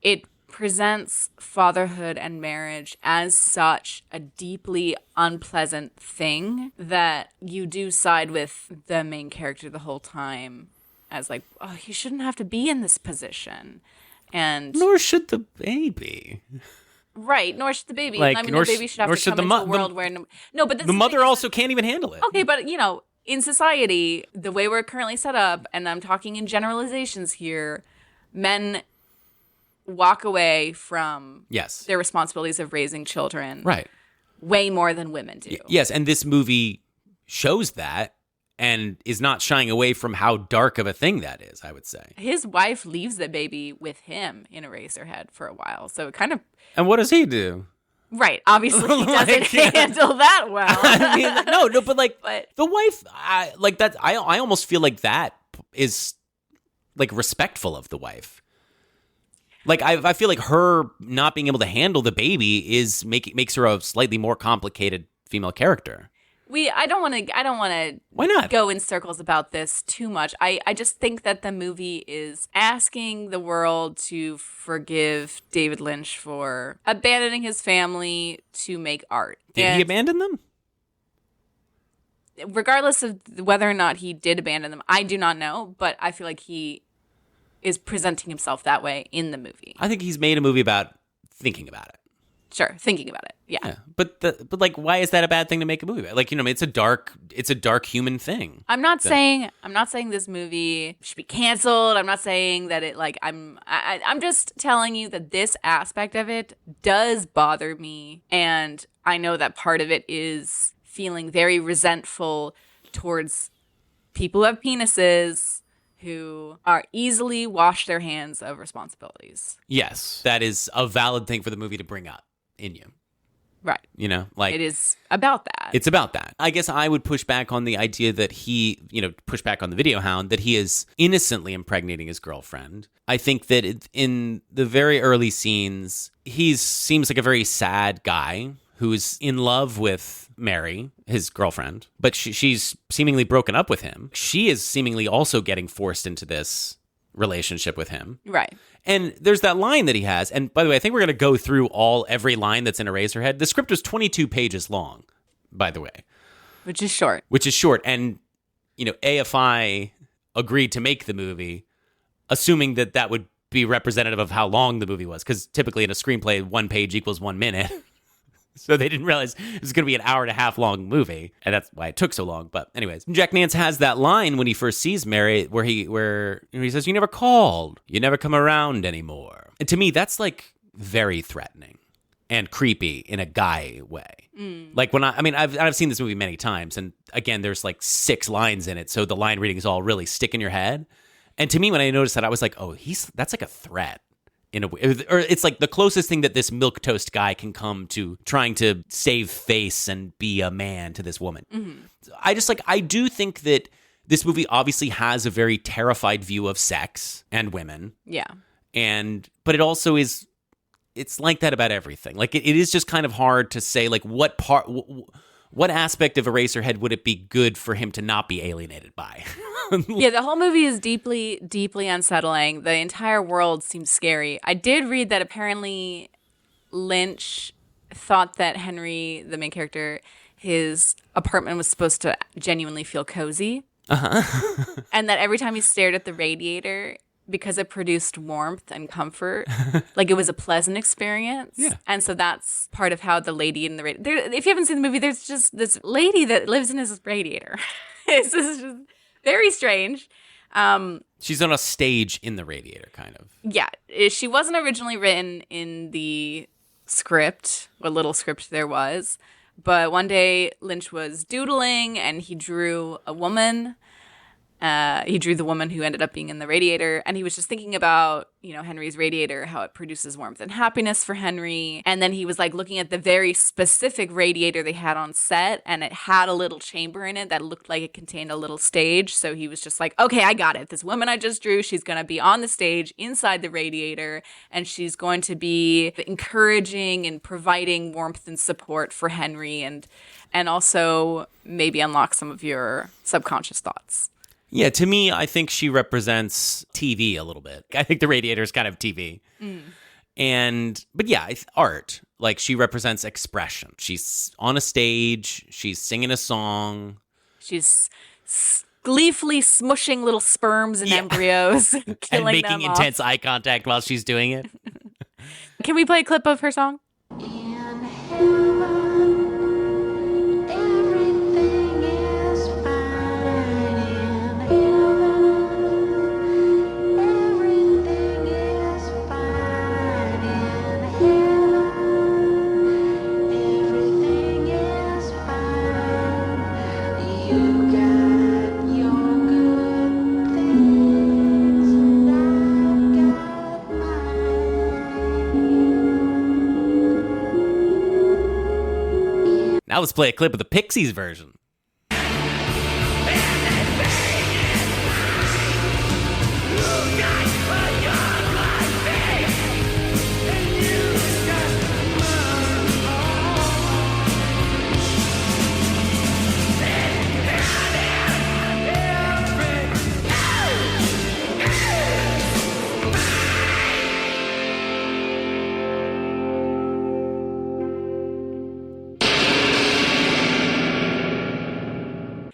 it presents fatherhood and marriage as such a deeply unpleasant thing that you do side with the main character the whole time as like, oh, you shouldn't have to be in this position. And nor should the baby. Right, nor should the baby. Like, I mean, the baby should have to come into a world where no, but the mother also can't even handle it. Okay, but in society, the way we're currently set up, and I'm talking in generalizations here, men walk away from their responsibilities of raising children way more than women do. Yes, and this movie shows that and is not shying away from how dark of a thing that is, I would say. His wife leaves the baby with him in Eraserhead for a while, so it kind of... And what does he do? Right, obviously he doesn't handle that well. I mean, no, but the wife, I almost feel like that is like respectful of the wife. Like, I feel like her not being able to handle the baby makes her a slightly more complicated female character. I don't want to Why not? Go in circles about this too much. I just think that the movie is asking the world to forgive David Lynch for abandoning his family to make art. Did he abandon them? Regardless of whether or not he did abandon them, I do not know, but I feel like he is presenting himself that way in the movie. I think he's made a movie about thinking about it. Sure, thinking about it. Yeah. But like, why is that a bad thing to make a movie about? Like, it's a dark human thing. I'm not saying this movie should be canceled. I'm not saying that it I'm just telling you that this aspect of it does bother me, and I know that part of it is feeling very resentful towards people who have penises who are easily wash their hands of responsibilities. Yes, that is a valid thing for the movie to bring up in you. Right. Like, it is about that. It's about that. I guess I would push back on the idea that he, push back on the video hound, that he is innocently impregnating his girlfriend. I think that in the very early scenes, he seems like a very sad guy who's in love with Mary, his girlfriend, but she's seemingly broken up with him. She is seemingly also getting forced into this relationship with him. Right. And there's that line that he has. And by the way, I think we're going to go through every line that's in Eraserhead. The script was 22 pages long, by the way. Which is short. And, AFI agreed to make the movie, assuming that would be representative of how long the movie was. Because typically in a screenplay, 1 page equals 1 minute. So they didn't realize it was going to be an hour-and-a-half long movie, and that's why it took so long. But anyways, Jack Nance has that line when he first sees Mary where he says, "You never called. You never come around anymore." And to me, that's like very threatening and creepy in a guy way. Like when I've seen this movie many times, and again, there's like 6 lines in it, so the line readings all really stick in your head. And to me, when I noticed that, I was like, oh, that's like a threat in a way. Or it's like the closest thing that this milquetoast guy can come to trying to save face and be a man to this woman. I do think that this movie obviously has a very terrified view of sex and women. Yeah. But it also is, it's like that about everything. Like it is just kind of hard to say like what aspect of Eraserhead would it be good for him to not be alienated by? Yeah, the whole movie is deeply, deeply unsettling. The entire world seems scary. I did read that apparently Lynch thought that Henry, the main character, his apartment was supposed to genuinely feel cozy. And that every time he stared at the radiator, because it produced warmth and comfort, like it was a pleasant experience. Yeah. And so that's part of how the lady in the radiator, if you haven't seen the movie, there's just this lady that lives in his radiator. It's just very strange. She's on a stage in the radiator, kind of. Yeah. She wasn't originally written in the script, what little script there was. But one day Lynch was doodling and he drew a woman. He drew the woman who ended up being in the radiator, and he was just thinking about, Henry's radiator, how it produces warmth and happiness for Henry. And then he was like looking at the very specific radiator they had on set, and it had a little chamber in it that looked like it contained a little stage. So he was just like, okay, I got it. This woman I just drew, she's going to be on the stage inside the radiator, and she's going to be encouraging and providing warmth and support for Henry, and also maybe unlock some of your subconscious thoughts. Yeah, to me, I think she represents TV a little bit. I think the radiator is kind of TV. But yeah, art. Like, she represents expression. She's on a stage. She's singing a song. She's gleefully smushing little sperms and embryos, killing and making them intense off. eye contact while she's doing it. Can we play a clip of her song? In heaven. Now let's play a clip of the Pixies version.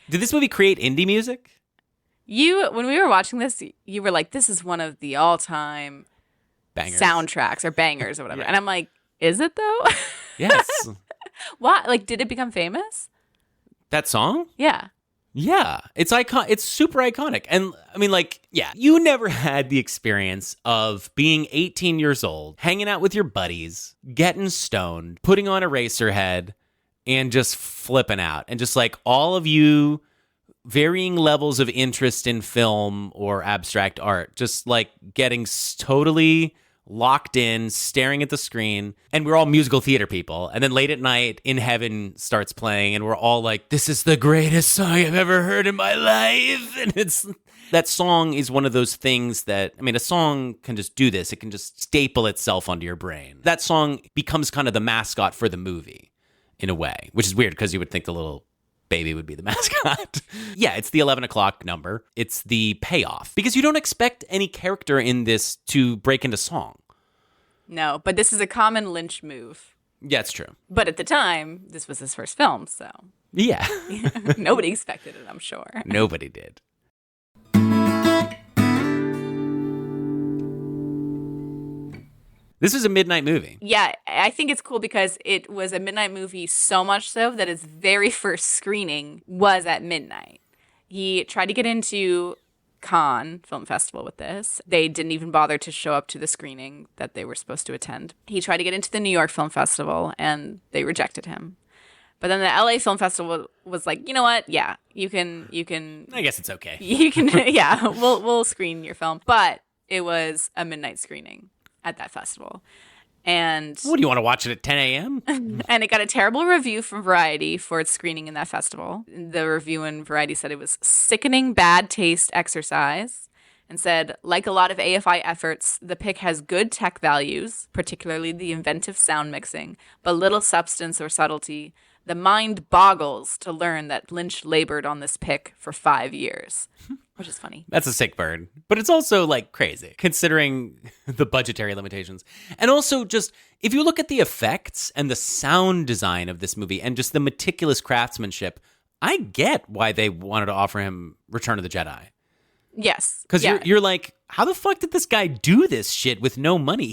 Did this movie create indie music? When we were watching this, you were like, this is one of the all-time Bangers. soundtracks or bangers or whatever. Yeah. And I'm like, is it though? Yes. Why? Like, did it become famous? That song? Yeah. Yeah. It's it's super iconic. And I mean, like, yeah, you never had the experience of being 18 years old, hanging out with your buddies, getting stoned, putting on Eraserhead, and just flipping out. And just like all of you varying levels of interest in film or abstract art, just like getting totally locked in, staring at the screen. And we're all musical theater people. And then late at night, In Heaven starts playing, and we're all like, this is the greatest song I've ever heard in my life. And that song is one of those things that, I mean, a song can just do this. It can just staple itself onto your brain. That song becomes kind of the mascot for the movie in a way, which is weird because you would think the little baby would be the mascot. Yeah, it's the 11 o'clock number. It's the payoff because you don't expect any character in this to break into song. No, but this is a common Lynch move. Yeah, it's true. But at the time, this was his first film, so Yeah. nobody expected it, I'm sure. Nobody did. This is a midnight movie. Yeah, I think it's cool because it was a midnight movie so much so that his very first screening was at midnight. He tried to get into Cannes Film Festival with this. They didn't even bother to show up to the screening that they were supposed to attend. He tried to get into the New York Film Festival and they rejected him. But then the LA Film Festival was like, you know what? Yeah, you can. I guess it's okay. You can. Yeah, we'll screen your film. But it was a midnight screening at that festival. And What, do you want to watch it at 10 a.m.? and it got a terrible review from Variety for its screening in that festival. The review in Variety said it was sickening bad taste exercise and said, like a lot of AFI efforts, the pick has good tech values, particularly the inventive sound mixing, but little substance or subtlety. The mind boggles to learn that Lynch labored on this pick for 5 years, which is funny. That's a sick burn. But it's also like crazy considering the budgetary limitations. And also just if you look at the effects and the sound design of this movie and just the meticulous craftsmanship, I get why they wanted to offer him Return of the Jedi. Yes. Because you're like, how the fuck did this guy do this shit with no money?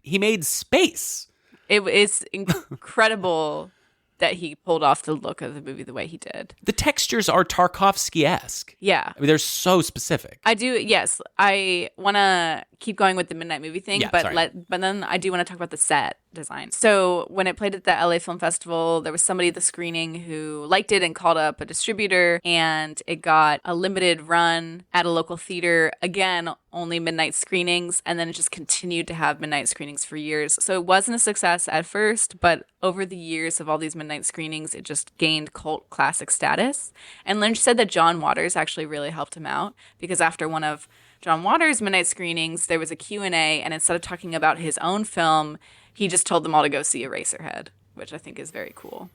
He made space. It is incredible that he pulled off the look of the movie the way he did. The textures are Tarkovsky-esque. Yeah. I mean, they're so specific. I do, yes. I want to keep going with the midnight movie thing, Yeah, but sorry. but then I do want to talk about the set design. So when it played at the LA Film Festival, there was somebody at the screening who liked it and called up a distributor, and it got a limited run at a local theater. Again, only midnight screenings, and then it just continued to have midnight screenings for years. So it wasn't a success at first, but over the years of all these midnight screenings, it just gained cult classic status. And Lynch said that John Waters actually really helped him out, because after one of John Waters' midnight screenings, there was a Q&A, and instead of talking about his own film, he just told them all to go see Eraserhead, which I think is very cool.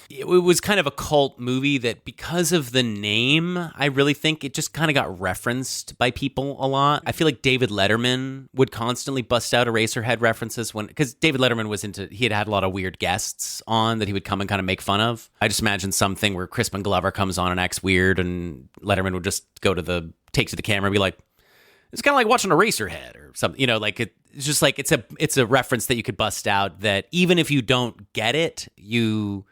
It was kind of a cult movie that because of the name, I really think it just kind of got referenced by people a lot. I feel like David Letterman would constantly bust out Eraserhead references because David Letterman he had a lot of weird guests on that he would come and kind of make fun of. I just imagine something where Crispin Glover comes on and acts weird, and Letterman would just take to the camera and be like, it's kind of like watching Eraserhead or something, like it's just like it's a reference that you could bust out that even if you don't get it, you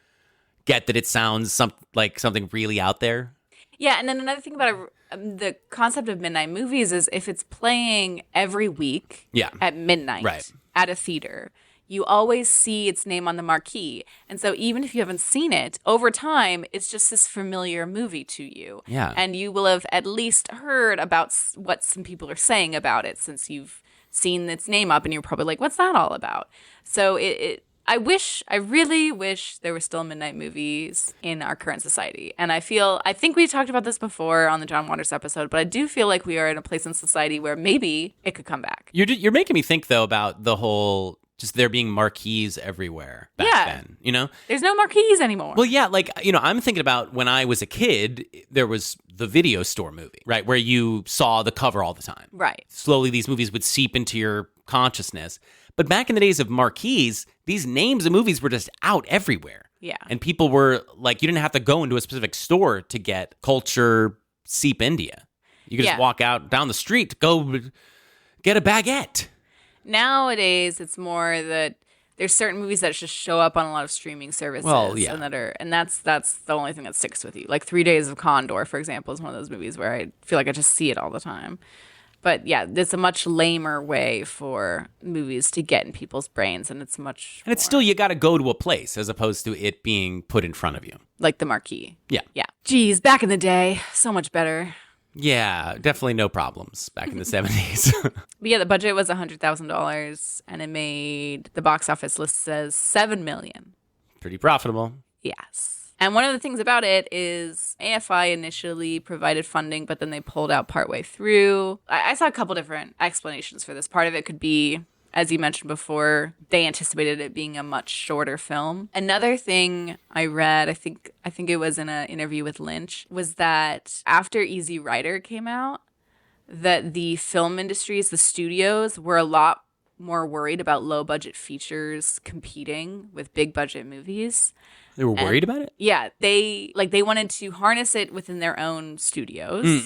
get that it sounds like something really out there. Yeah, and then another thing about the concept of midnight movies is if it's playing every week at midnight at a theater, you always see its name on the marquee. And so even if you haven't seen it, over time, it's just this familiar movie to you. Yeah. And you will have at least heard about what some people are saying about it since you've seen its name up, and you're probably like, what's that all about? So I really wish there were still midnight movies in our current society. And I think we talked about this before on the John Waters episode, but I do feel like we are in a place in society where maybe it could come back. You're making me think, though, about the whole just there being marquees everywhere back then, There's no marquees anymore. Well, yeah, I'm thinking about when I was a kid, there was the video store movie, right, where you saw the cover all the time. Right. Slowly, these movies would seep into your consciousness. But back in the days of marquees, these names of movies were just out everywhere. Yeah. And people were like, you didn't have to go into a specific store to get culture seep India. You could just walk out down the street to go get a baguette. Nowadays, it's more that there's certain movies that just show up on a lot of streaming services. Well, yeah. And that's the only thing that sticks with you. Like 3 Days of Condor, for example, is one of those movies where I feel like I just see it all the time. But yeah, it's a much lamer way for movies to get in people's brains, and it's still, you got to go to a place as opposed to it being put in front of you. Like the marquee. Yeah. Yeah. Geez, back in the day, so much better. Yeah, definitely no problems back in the 70s. But yeah, the budget was $100,000, and it made the box office list says $7 million. Pretty profitable. Yes. And one of the things about it is AFI initially provided funding, but then they pulled out partway through. I saw a couple different explanations for this. Part of it could be, as you mentioned before, they anticipated it being a much shorter film. Another thing I read, I think it was in an interview with Lynch, was that after Easy Rider came out, that the film industries, the studios, were a lot more worried about low-budget features competing with big-budget movies. They were worried about it? Yeah, they wanted to harness it within their own studios,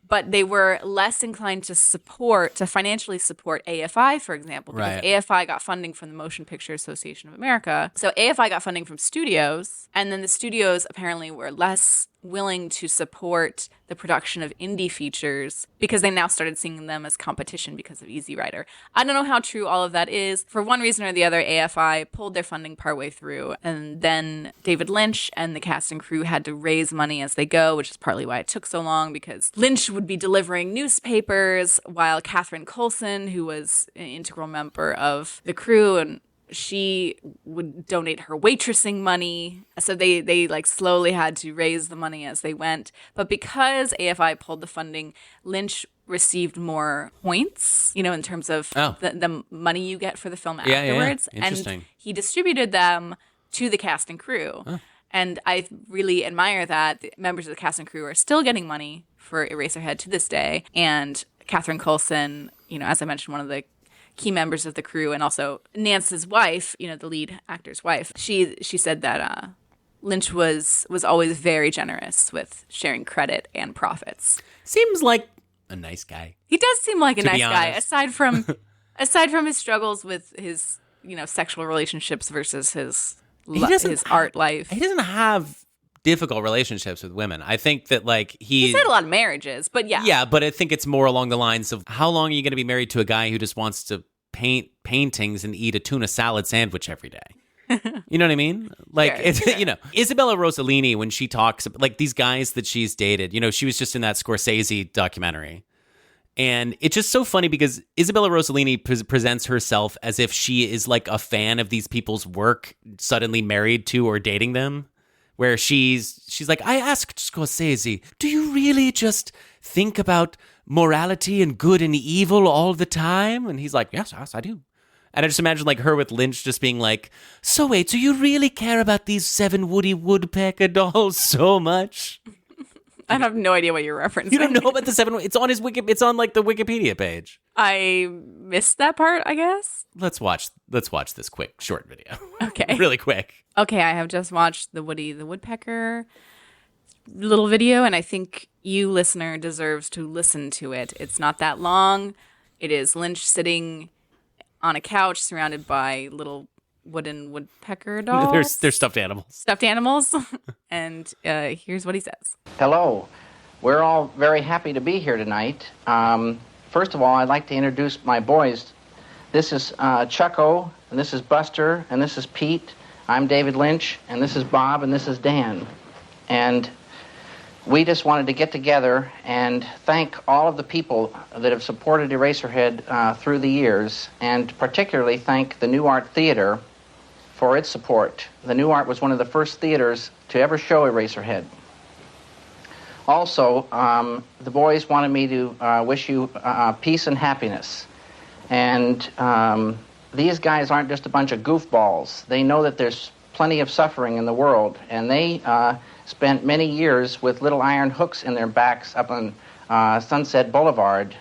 but they were less inclined to financially support AFI, for example, because Right. AFI got funding from the Motion Picture Association of America. So AFI got funding from studios, and then the studios apparently were less willing to support the production of indie features because they now started seeing them as competition because of Easy Rider. I don't know how true all of that is. For one reason or the other, AFI pulled their funding partway through, and then David Lynch and the cast and crew had to raise money as they go, which is partly why it took so long, because Lynch would be delivering newspapers while Catherine Coulson, who was an integral member of the crew, and she would donate her waitressing money. So they like slowly had to raise the money as they went. But because AFI pulled the funding, Lynch received more points, in terms of the money you get for the film afterwards. Yeah. Interesting. And he distributed them to the cast and crew. And I really admire that the members of the cast and crew are still getting money for Eraserhead to this day. And Catherine Coulson, as I mentioned, one of the key members of the crew, and also Nance's wife, the lead actor's wife, she said that Lynch was always very generous with sharing credit and profits. Seems like a nice guy. He does seem like a nice guy, honest. aside from his struggles with his sexual relationships versus his art life. He doesn't have difficult relationships with women. I think that he's had a lot of marriages, but yeah. Yeah, but I think it's more along the lines of how long are you going to be married to a guy who just wants to paint paintings and eat a tuna salad sandwich every day? You know what I mean? Sure. Isabella Rossellini, when she talks these guys that she's dated, she was just in that Scorsese documentary. And it's just so funny because Isabella Rossellini presents herself as if she is like a fan of these people's work, suddenly married to or dating them. Where she's like, I asked Scorsese, do you really just think about morality and good and evil all the time? And he's like, yes, I do. And I just imagine her with Lynch just being like, so wait, do you really care about these 7 Woody Woodpecker dolls so much? I have no idea what you're referencing. You don't know about the 7? It's on his it's on the Wikipedia page. I missed that part, I guess. Let's watch this quick short video. Okay. Really quick. Okay, I have just watched the Woody the Woodpecker little video, and I think you, listener, deserves to listen to it. It's not that long. It is Lynch sitting on a couch surrounded by little wooden woodpecker dolls. They're stuffed animals. Stuffed animals. And here's what he says. Hello. We're all very happy to be here tonight. First of all, I'd like to introduce my boys. This is Chucko, and this is Buster, and this is Pete. I'm David Lynch, and this is Bob, and this is Dan. And we just wanted to get together and thank all of the people that have supported Eraserhead through the years, and particularly thank the New Art Theater for its support. The New Art was one of the first theaters to ever show Eraserhead. Also, the boys wanted me to wish you peace and happiness. And these guys aren't just a bunch of goofballs. They know that there's plenty of suffering in the world, and they spent many years with little iron hooks in their backs up on Sunset Boulevard.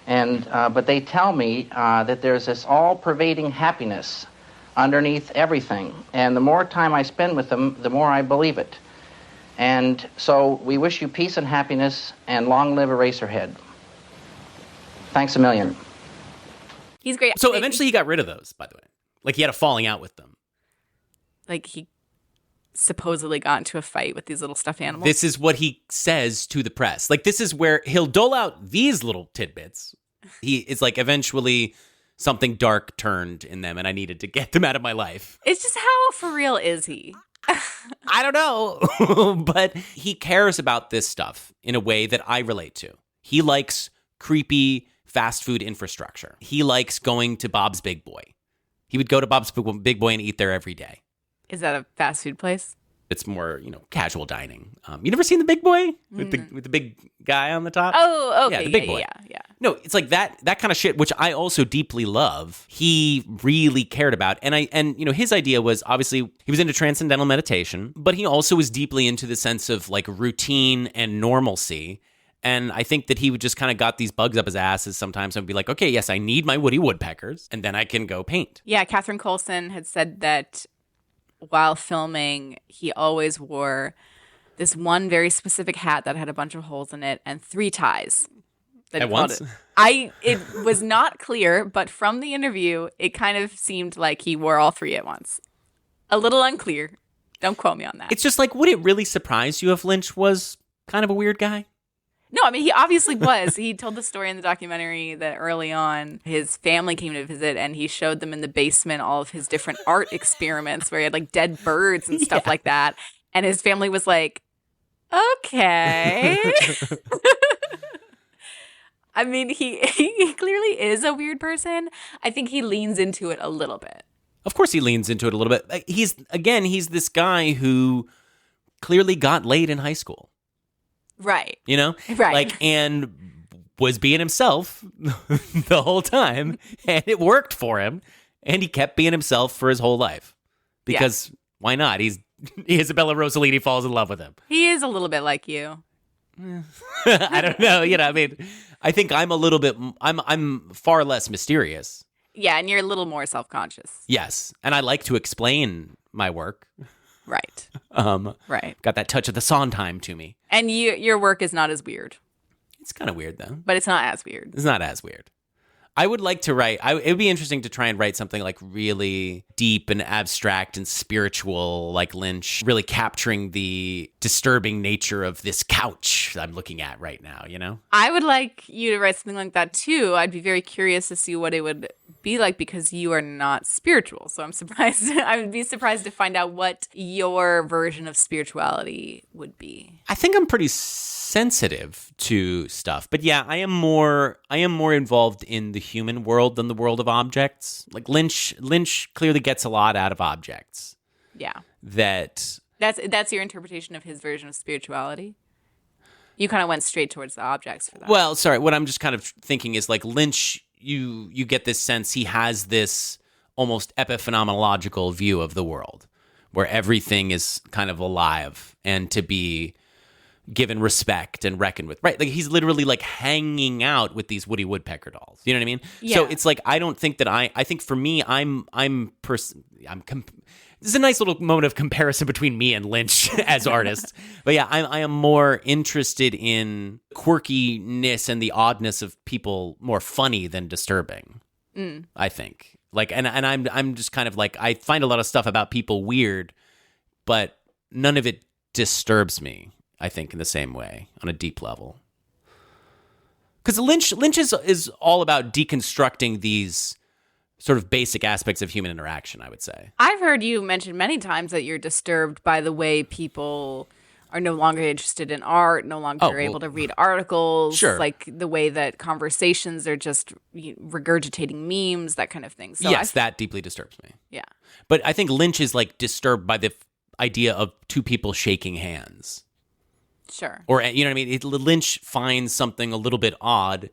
And but they tell me that there's this all-pervading happiness underneath everything. And the more time I spend with them, the more I believe it. And so we wish you peace and happiness, and long live Eraserhead. Thanks a million. He's great. So eventually he got rid of those, by the way. He had a falling out with them. He supposedly got into a fight with these little stuffed animals. This is what he says to the press. This is where he'll dole out these little tidbits. It's eventually something dark turned in them, and I needed to get them out of my life. It's just, how for real is he? I don't know, but he cares about this stuff in a way that I relate to. He likes creepy fast food infrastructure. He likes going to Bob's Big Boy. He would go to Bob's Big Boy and eat there every day. Is that a fast food place? It's more, casual dining. You never seen the Big Boy with the big guy on the top? Oh, okay. Yeah, the Big Boy. Yeah. No, it's that kind of shit, which I also deeply love. He really cared about, and his idea was, obviously he was into transcendental meditation, but he also was deeply into the sense of routine and normalcy. And I think that he would just kind of got these bugs up his asses sometimes and be like, okay, yes, I need my Woody Woodpeckers, and then I can go paint. Yeah, Catherine Coulson had said that while filming, he always wore this one very specific hat that had a bunch of holes in it and 3 ties. That At he called once? it was not clear, but from the interview, it kind of seemed like he wore all 3 at once. A little unclear. Don't quote me on that. It's just like, would it really surprise you if Lynch was kind of a weird guy? No, I mean, he obviously was. He told the story in the documentary that early on his family came to visit and he showed them in the basement all of his different art experiments where he had like dead birds and stuff like that. And his family was like, okay. I mean, he clearly is a weird person. I think he leans into it a little bit. Of course he leans into it a little bit. He's this guy who clearly got laid in high school. Right. You know? Right. Like, and was being himself the whole time, and it worked for him, and he kept being himself for his whole life. Because why not? Isabella Rossellini falls in love with him. He is a little bit like you. I don't know. I mean, I think I'm a little bit, I'm far less mysterious. Yeah, and you're a little more self-conscious. Yes. And I like to explain my work. Right. Right. Got that touch of the Sondheim to me. And your work is not as weird. It's kind of weird, though. But it's not as weird. It's not as weird. I would like to write, it would be interesting to try and write something like really deep and abstract and spiritual, like Lynch, really capturing the disturbing nature of this couch I'm looking at right now, you know? I would like you to write something like that, too. I'd be very curious to see what it would be like because you are not spiritual. So I'm surprised. I would be surprised to find out what your version of spirituality would be. I think I'm pretty sensitive to stuff, but yeah, I am more involved in the human world than the world of objects. Like Lynch clearly gets a lot out of objects. Yeah. That's your interpretation of his version of spirituality. You kind of went straight towards the objects for that. Well, sorry, what I'm just kind of thinking is like Lynch, you get this sense he has this almost epiphenomenological view of the world where everything is kind of alive and to be given respect and reckoned with. Right? Like he's literally like hanging out with these Woody Woodpecker dolls. You know what I mean? Yeah. So it's like I don't think that I think for me this is a nice little moment of comparison between me and Lynch as artists. But yeah, I am more interested in quirkiness and the oddness of people more funny than disturbing. I think. Like and I'm just kind of like I find a lot of stuff about people weird, but none of it disturbs me, I think, in the same way on a deep level. Because Lynch is all about deconstructing these sort of basic aspects of human interaction, I would say. I've heard you mention many times that you're disturbed by the way people are no longer interested in art, no longer able to read articles, sure. Like the way that conversations are just regurgitating memes, that kind of thing. So yes, that deeply disturbs me. Yeah. But I think Lynch is like disturbed by the idea of two people shaking hands. Sure. Or, you know what I mean? Lynch finds something a little bit odd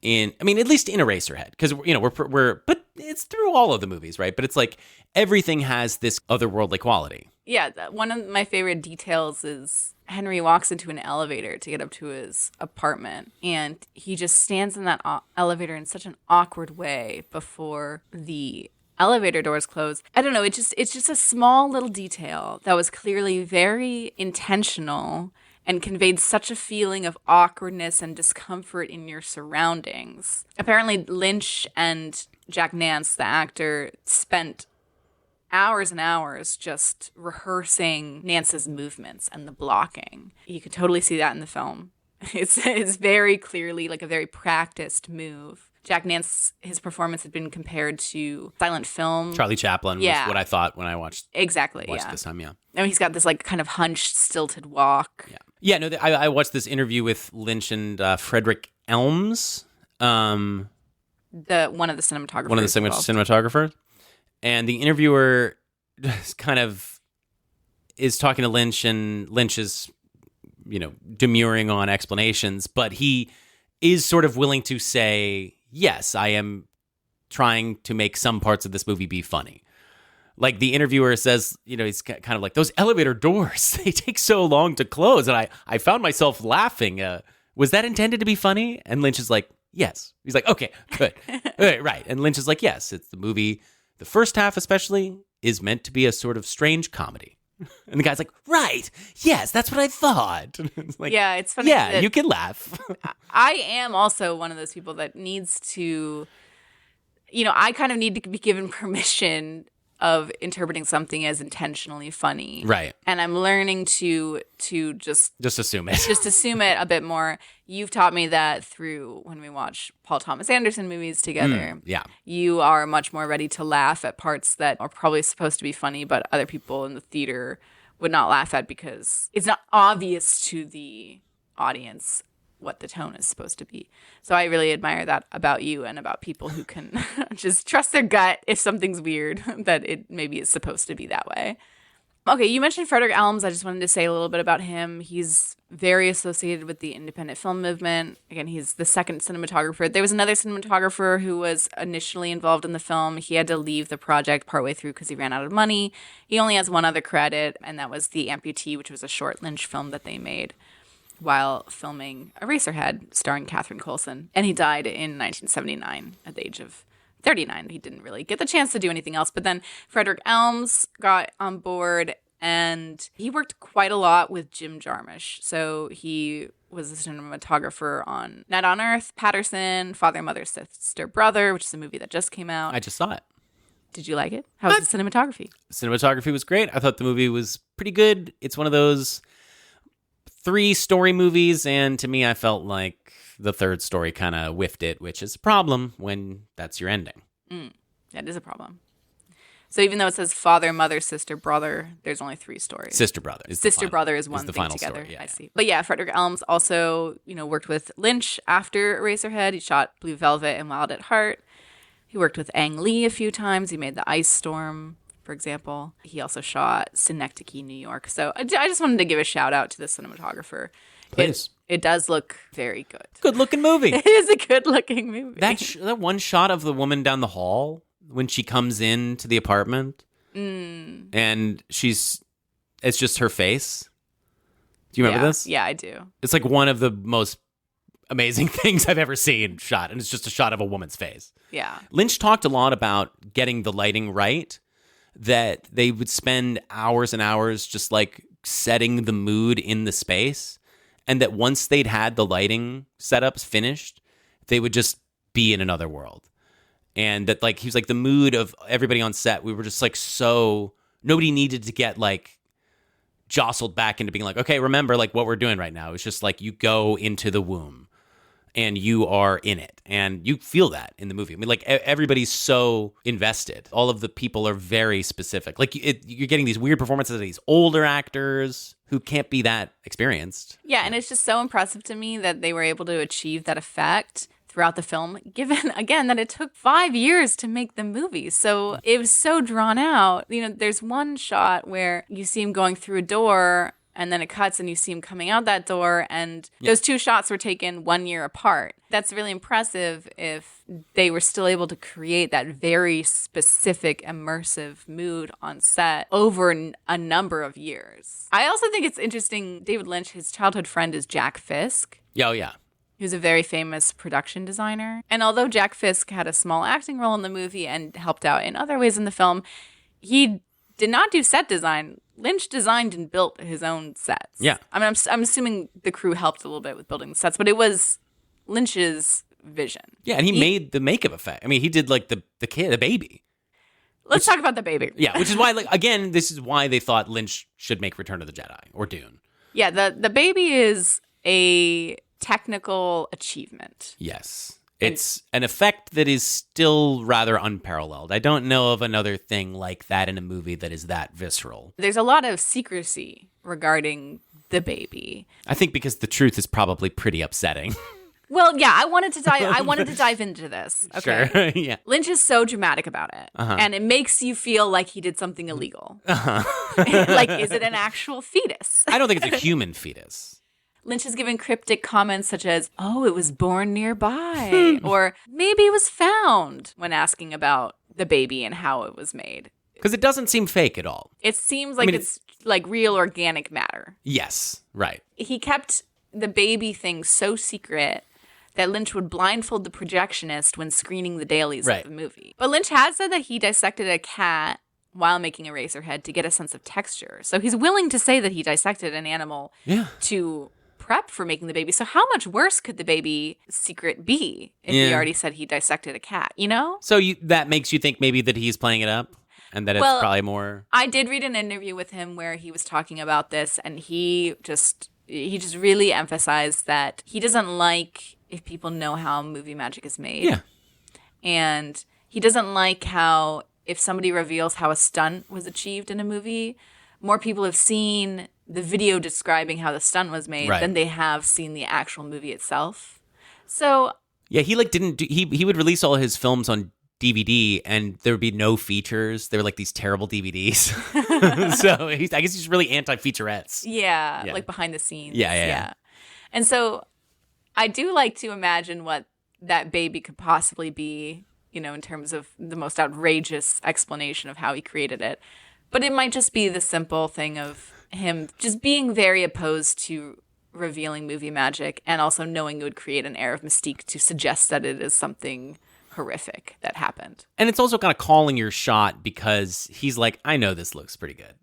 at least in Eraserhead, because but it's through all of the movies, right? But it's like everything has this otherworldly quality. Yeah, one of my favorite details is Henry walks into an elevator to get up to his apartment, and he just stands in that elevator in such an awkward way before the elevator doors close. I don't know, it's just a small little detail that was clearly very intentional and conveyed such a feeling of awkwardness and discomfort in your surroundings. Apparently, Lynch and Jack Nance, the actor, spent hours and hours just rehearsing Nance's movements and the blocking. You could totally see that in the film. It's very clearly like a very practiced move. Jack Nance, his performance had been compared to silent film. Charlie Chaplin was what I thought when I watched this time, yeah. I mean, he's got this like kind of hunched, stilted walk. Yeah. Yeah, no, I watched this interview with Lynch and Frederick Elms. One of the cinematographers. And the interviewer is talking to Lynch, and Lynch is, demurring on explanations, but he is sort of willing to say, yes, I am trying to make some parts of this movie be funny. Like the interviewer says, he's kind of like, those elevator doors, they take so long to close. And I found myself laughing. Was that intended to be funny? And Lynch is like, yes. He's like, okay, good. Right. And Lynch is like, yes, it's the movie. The first half especially is meant to be a sort of strange comedy. And the guy's like, right, yes, that's what I thought. It's like, Yeah, it's funny. yeah, that you can laugh. I am also one of those people that needs to, I kind of need to be given permission of interpreting something as intentionally funny. Right. And I'm learning to just assume it. just assume it a bit more. You've taught me that through when we watch Paul Thomas Anderson movies together. Yeah. You are much more ready to laugh at parts that are probably supposed to be funny, but other people in the theater would not laugh at because it's not obvious to the audience what the tone is supposed to be. So I really admire that about you and about people who can just trust their gut if something's weird, that it maybe is supposed to be that way. Okay, you mentioned Frederick Elms. I just wanted to say a little bit about him. He's very associated with the independent film movement. Again, he's the second cinematographer. There was another cinematographer who was initially involved in the film. He had to leave the project partway through because he ran out of money. He only has one other credit, and that was The Amputee, which was a short Lynch film that they made while filming Eraserhead, starring Catherine Coulson. And he died in 1979 at the age of 39. He didn't really get the chance to do anything else. But then Frederick Elms got on board, and he worked quite a lot with Jim Jarmusch. So he was a cinematographer on Night on Earth, Patterson, Father, Mother, Sister, Brother, which is a movie that just came out. I just saw it. Did you like it? How was the cinematography? Cinematography was great. I thought the movie was pretty good. It's one of those 3-story movies, and to me, I felt like the third story kind of whiffed it, which is a problem when that's your ending. That is a problem. So even though it says father, mother, sister, brother, there's only 3 stories. Sister brother. Brother is one the thing final together. story, yeah, I see. But yeah, Frederick Elms also, worked with Lynch after Eraserhead. He shot Blue Velvet and Wild at Heart. He worked with Ang Lee a few times. He made The Ice Storm, for example. He also shot Synecdoche, New York. So I just wanted to give a shout out to the cinematographer. Please. It does look very good. Good looking movie. It is a good looking movie. That one shot of the woman down the hall when she comes into the apartment and it's just her face. Do you remember this? Yeah, I do. It's like one of the most amazing things I've ever seen shot, and it's just a shot of a woman's face. Yeah. Lynch talked a lot about getting the lighting right, that they would spend hours and hours just like setting the mood in the space, and that once they'd had the lighting setups finished, they would just be in another world. And that, like, he was like, the mood of everybody on set, we were just like, so nobody needed to get like jostled back into being like, okay, remember like what we're doing right now. It's just like you go into the womb and you are in it, and you feel that in the movie. I mean, like, everybody's so invested. All of the people are very specific. Like, you're getting these weird performances of these older actors who can't be that experienced. Yeah, and it's just so impressive to me that they were able to achieve that effect throughout the film, given, again, that it took 5 years to make the movie. So it was so drawn out. There's one shot where you see him going through a door, and then it cuts and you see him coming out that door, and those 2 shots were taken 1 year apart. That's really impressive if they were still able to create that very specific, immersive mood on set over a number of years. I also think it's interesting, David Lynch, his childhood friend is Jack Fisk. Oh, yeah. He was a very famous production designer. And although Jack Fisk had a small acting role in the movie and helped out in other ways in the film, he did not do set design. Lynch designed and built his own sets. Yeah. I mean, I'm assuming the crew helped a little bit with building the sets, but it was Lynch's vision. Yeah, and he made the makeup effect. I mean, he did like the kid, the baby. Let's talk about the baby. Yeah, which is why, like, again, this is why they thought Lynch should make Return of the Jedi or Dune. Yeah, the baby is a technical achievement. Yes. It's an effect that is still rather unparalleled. I don't know of another thing like that in a movie that is that visceral. There's a lot of secrecy regarding the baby. I think because the truth is probably pretty upsetting. Well, yeah, I wanted to dive into this. Okay. Sure. Yeah. Lynch is so dramatic about it. And it makes you feel like he did something illegal. Like, is it an actual fetus? I don't think it's a human fetus. Lynch has given cryptic comments such as, oh, it was born nearby, or maybe it was found, when asking about the baby and how it was made. Because it doesn't seem fake at all. It seems like it's like real organic matter. Yes, right. He kept the baby thing so secret that Lynch would blindfold the projectionist when screening the dailies of the movie. But Lynch has said that he dissected a cat while making Eraserhead to get a sense of texture. So he's willing to say that he dissected an animal to prep for making the baby. So how much worse could the baby secret be if he already said he dissected a cat, you know? So that makes you think maybe that he's playing it up and that it's probably more... I did read an interview with him where he was talking about this, and he just really emphasized that he doesn't like if people know how movie magic is made. Yeah. And he doesn't like how if somebody reveals how a stunt was achieved in a movie, more people have seen the video describing how the stunt was made than they have seen the actual movie itself. So yeah, he didn't do, he would release all his films on DVD and there would be no features. They were like these terrible DVDs. So I guess he's really anti-featurettes. Yeah, like behind the scenes. Yeah. And so I do like to imagine what that baby could possibly be, you know, in terms of the most outrageous explanation of how he created it. But it might just be the simple thing of him just being very opposed to revealing movie magic and also knowing it would create an air of mystique to suggest that it is something horrific that happened. And it's also kind of calling your shot because he's like, I know this looks pretty good.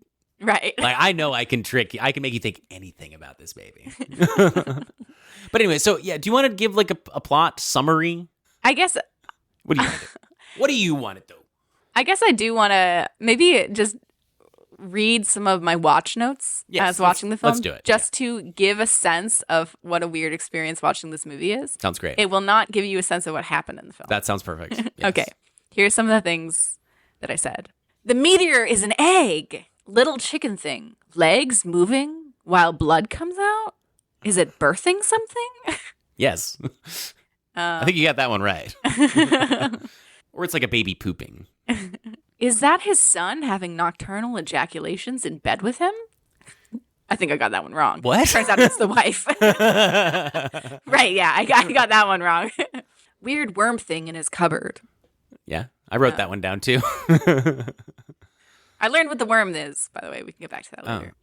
Right. Like, I know I can make you think anything about this baby. But anyway, so yeah, do you want to give like a plot summary? I guess. What do you want to do? What do you want to do? I guess I do want to maybe just read some of my watch notes as watching the film. Let's do it. Just to give a sense of what a weird experience watching this movie is. Sounds great. It will not give you a sense of what happened in the film. That sounds perfect. Yes. Okay. Here's some of the things that I said. The meteor is an egg. Little chicken thing. Legs moving while blood comes out? Is it birthing something? Yes. I think you got that one right. Or it's like a baby pooping. Is that his son having nocturnal ejaculations in bed with him? I think I got that one wrong. What? Turns out it's the wife. Right, yeah, I got that one wrong. Weird worm thing in his cupboard. Yeah, I wrote that one down too. I learned what the worm is, by the way. We can get back to that later.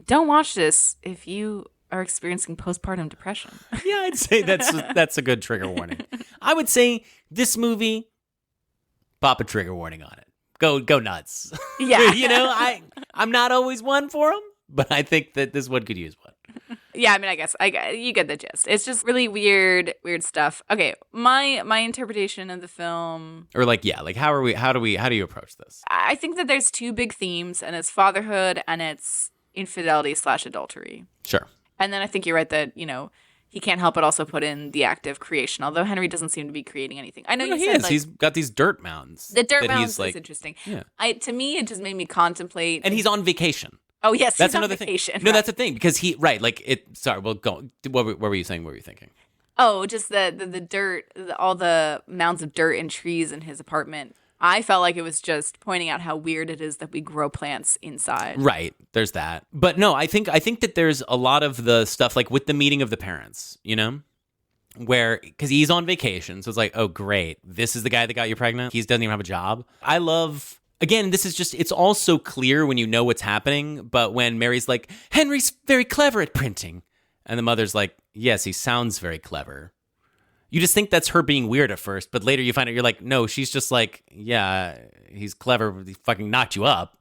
Don't watch this if you are experiencing postpartum depression. Yeah, I'd say that's a good trigger warning. I would say this movie, pop a trigger warning on it. Go nuts. Yeah. You know, I'm not always one for them, but I think that this one could use one. Yeah, I mean, I guess you get the gist. It's just really weird stuff. Okay, my interpretation of the film, or how do you approach this? I think that there's two big themes, and it's fatherhood and it's infidelity/adultery. Sure. And then I think you're right that, you know, he can't help but also put in the act of creation, although Henry doesn't seem to be creating anything. I know you said, he's got these dirt mounds. The dirt mounds is interesting. Yeah. To me, it just made me contemplate. And he's on vacation. Oh, yes, that's he's on another vacation. Thing. No, that's the thing, because sorry, well, go. What were you saying? What were you thinking? Oh, just the dirt, all the mounds of dirt and trees in his apartment. I felt like it was just pointing out how weird it is that we grow plants inside. Right. There's that. But no, I think that there's a lot of the stuff like with the meeting of the parents, you know, where because he's on vacation. So it's like, oh, great. This is the guy that got you pregnant. He doesn't even have a job. I love. Again, this is just, it's all so clear when you know what's happening. But when Mary's like, Henry's very clever at printing. And the mother's like, yes, he sounds very clever. You just think that's her being weird at first, but later you find out you're like, no, she's just like, yeah, he's clever. He fucking knocked you up.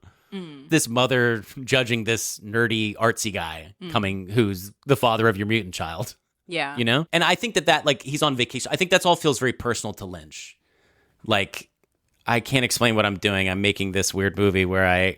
This mother judging this nerdy, artsy guy coming, who's the father of your mutant child. Yeah. You know? And I think that like, he's on vacation. I think that's all feels very personal to Lynch. Like, I can't explain what I'm doing. I'm making this weird movie where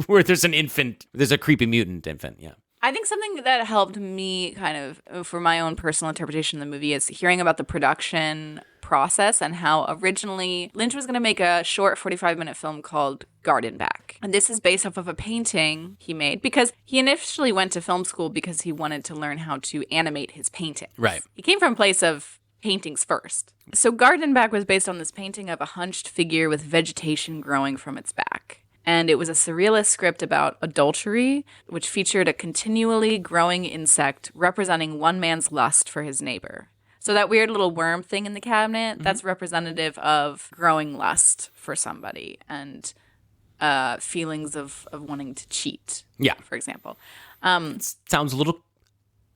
where there's an infant, there's a creepy mutant infant. Yeah. I think something that helped me kind of for my own personal interpretation of the movie is hearing about the production process and how originally Lynch was going to make a short 45-minute film called Garden Back. And this is based off of a painting he made because he initially went to film school because he wanted to learn how to animate his paintings. Right. He came from a place of paintings first. So Garden Back was based on this painting of a hunched figure with vegetation growing from its back. And it was a surrealist script about adultery, which featured a continually growing insect representing one man's lust for his neighbor. So that weird little worm thing in the cabinet, that's representative of growing lust for somebody and feelings of wanting to cheat, for example. Sounds a little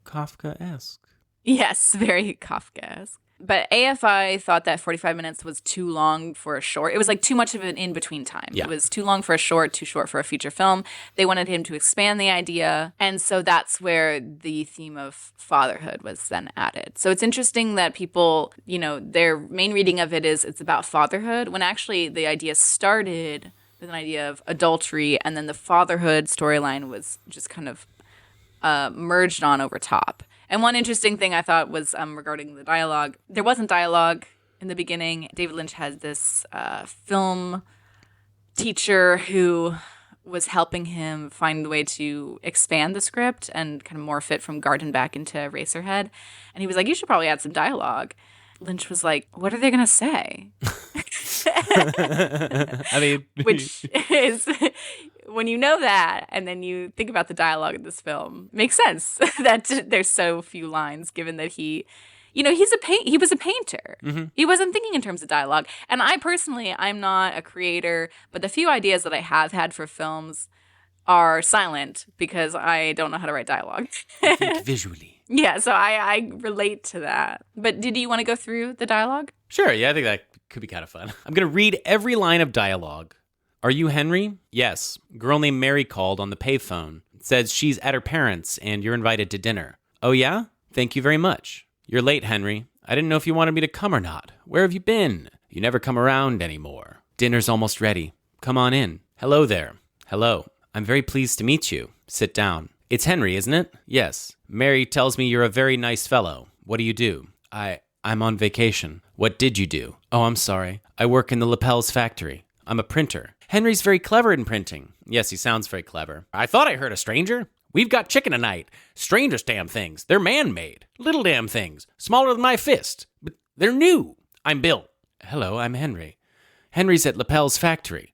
Kafka-esque. Yes, very Kafkaesque. But AFI thought that 45 minutes was too long for a short. It was like too much of an in-between time. Yeah. It was too long for a short, too short for a feature film. They wanted him to expand the idea. And so that's where the theme of fatherhood was then added. So it's interesting that people, their main reading of it is it's about fatherhood, when actually the idea started with an idea of adultery, and then the fatherhood storyline was just kind of merged on over top. And one interesting thing I thought was regarding the dialogue. There wasn't dialogue in the beginning. David Lynch had this film teacher who was helping him find the way to expand the script and kind of morph it from Garden back into Eraserhead. And he was like, you should probably add some dialogue. Lynch was like, what are they going to say? I mean, Which is, when you know that, and then you think about the dialogue in this film, makes sense that there's so few lines, given that he was a painter. Mm-hmm. He wasn't thinking in terms of dialogue. And I personally, I'm not a creator, but the few ideas that I have had for films are silent because I don't know how to write dialogue. think visually. Yeah, so I relate to that. But did you want to go through the dialogue? Sure, yeah, I think that could be kind of fun. I'm going to read every line of dialogue. Are you Henry? Yes. Girl named Mary called on the payphone. It says she's at her parents' and you're invited to dinner. Oh, yeah? Thank you very much. You're late, Henry. I didn't know if you wanted me to come or not. Where have you been? You never come around anymore. Dinner's almost ready. Come on in. Hello there. Hello. I'm very pleased to meet you. Sit down. It's Henry, isn't it? Yes. Mary tells me you're a very nice fellow. What do you do? I'm on vacation. What did you do? Oh, I'm sorry. I work in the lapels factory. I'm a printer. Henry's very clever in printing. Yes, he sounds very clever. I thought I heard a stranger. We've got chicken tonight. Strangest damn things. They're man-made. Little damn things. Smaller than my fist. But they're new. I'm Bill. Hello, I'm Henry. Henry's at lapels factory.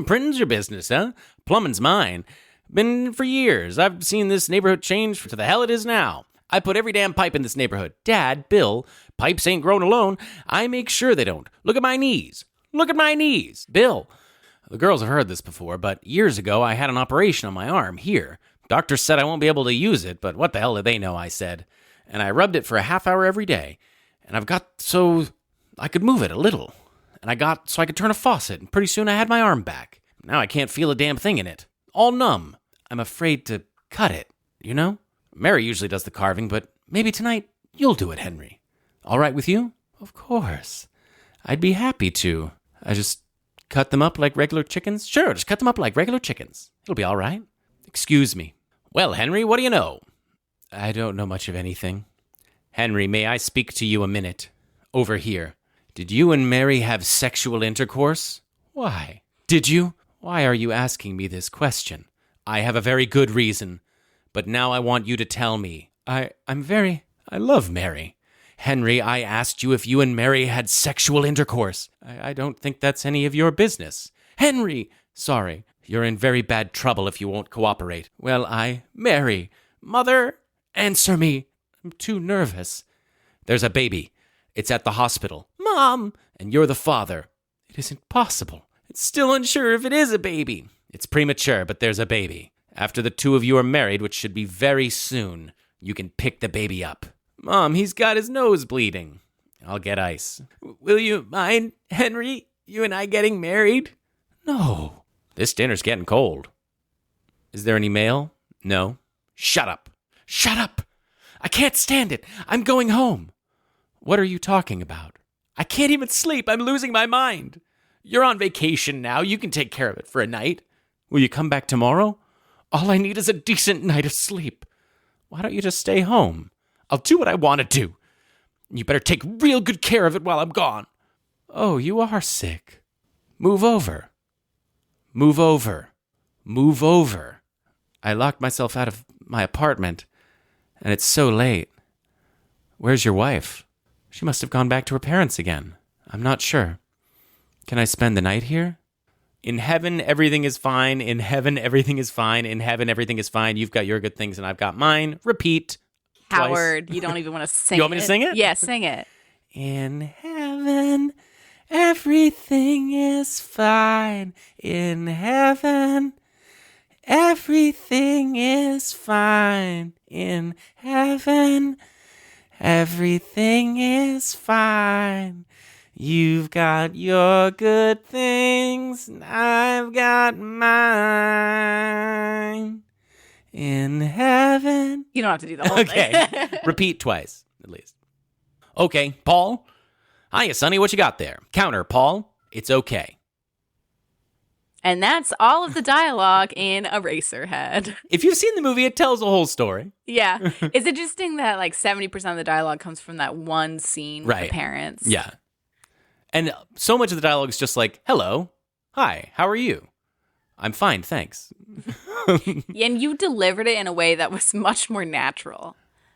Printing's your business, huh? Plumbing's mine. Been for years. I've seen this neighborhood change to the hell it is now. I put every damn pipe in this neighborhood. Dad, Bill, pipes ain't grown alone. I make sure they don't. Look at my knees. Look at my knees. Bill. The girls have heard this before, but years ago I had an operation on my arm here. Doctor said I won't be able to use it, but what the hell do they know, I said. And I rubbed it for a half hour every day. And I've got so I could move it a little. And I got so I could turn a faucet, and pretty soon I had my arm back. Now I can't feel a damn thing in it. All numb. I'm afraid to cut it, you know? Mary usually does the carving, but maybe tonight you'll do it, Henry. All right with you? Of course. I'd be happy to. I just cut them up like regular chickens? Sure, just cut them up like regular chickens. It'll be all right. Excuse me. Well, Henry, what do you know? I don't know much of anything. Henry, may I speak to you a minute? Over here. Did you and Mary have sexual intercourse? Why? Did you? Why are you asking me this question? I have a very good reason. But now I want you to tell me. I love Mary. Henry, I asked you if you and Mary had sexual intercourse. I don't think that's any of your business. Henry! Sorry, you're in very bad trouble if you won't cooperate. Well, Mary! Mother! Answer me! I'm too nervous. There's a baby. It's at the hospital. Mom! And you're the father. It isn't possible. It's still unsure if it is a baby. It's premature, but there's a baby. After the two of you are married, which should be very soon, you can pick the baby up. Mom, he's got his nose bleeding. I'll get ice. Will you mind, Henry, you and I getting married? No. This dinner's getting cold. Is there any mail? No. Shut up. Shut up! I can't stand it. I'm going home. What are you talking about? I can't even sleep. I'm losing my mind. You're on vacation now. You can take care of it for a night. Will you come back tomorrow? All I need is a decent night of sleep. Why don't you just stay home? I'll do what I want to do. You better take real good care of it while I'm gone. Oh, you are sick. Move over. Move over. Move over. I locked myself out of my apartment, and it's so late. Where's your wife? She must have gone back to her parents again. I'm not sure. Can I spend the night here? In heaven, everything is fine. In heaven, everything is fine. In heaven, everything is fine. You've got your good things, and I've got mine. Repeat. Howard, Twice. You don't even want to sing it. You want me to sing it? Yeah, sing it. In heaven, everything is fine. In heaven, everything is fine. In heaven, Everything is fine. You've got your good things, and I've got mine. In heaven. You don't have to do the whole thing. Okay. Repeat twice, at least. Okay, Paul. Hiya, Sonny. What you got there? Counter, Paul. It's okay. And that's all of the dialogue in Eraserhead. If you've seen the movie, it tells a whole story. Yeah. It's interesting that like 70% of the dialogue comes from that one scene with Right. the parents. Yeah. And so much of the dialogue is just like, hello, hi, how are you? I'm fine, thanks. And you delivered it in a way that was much more natural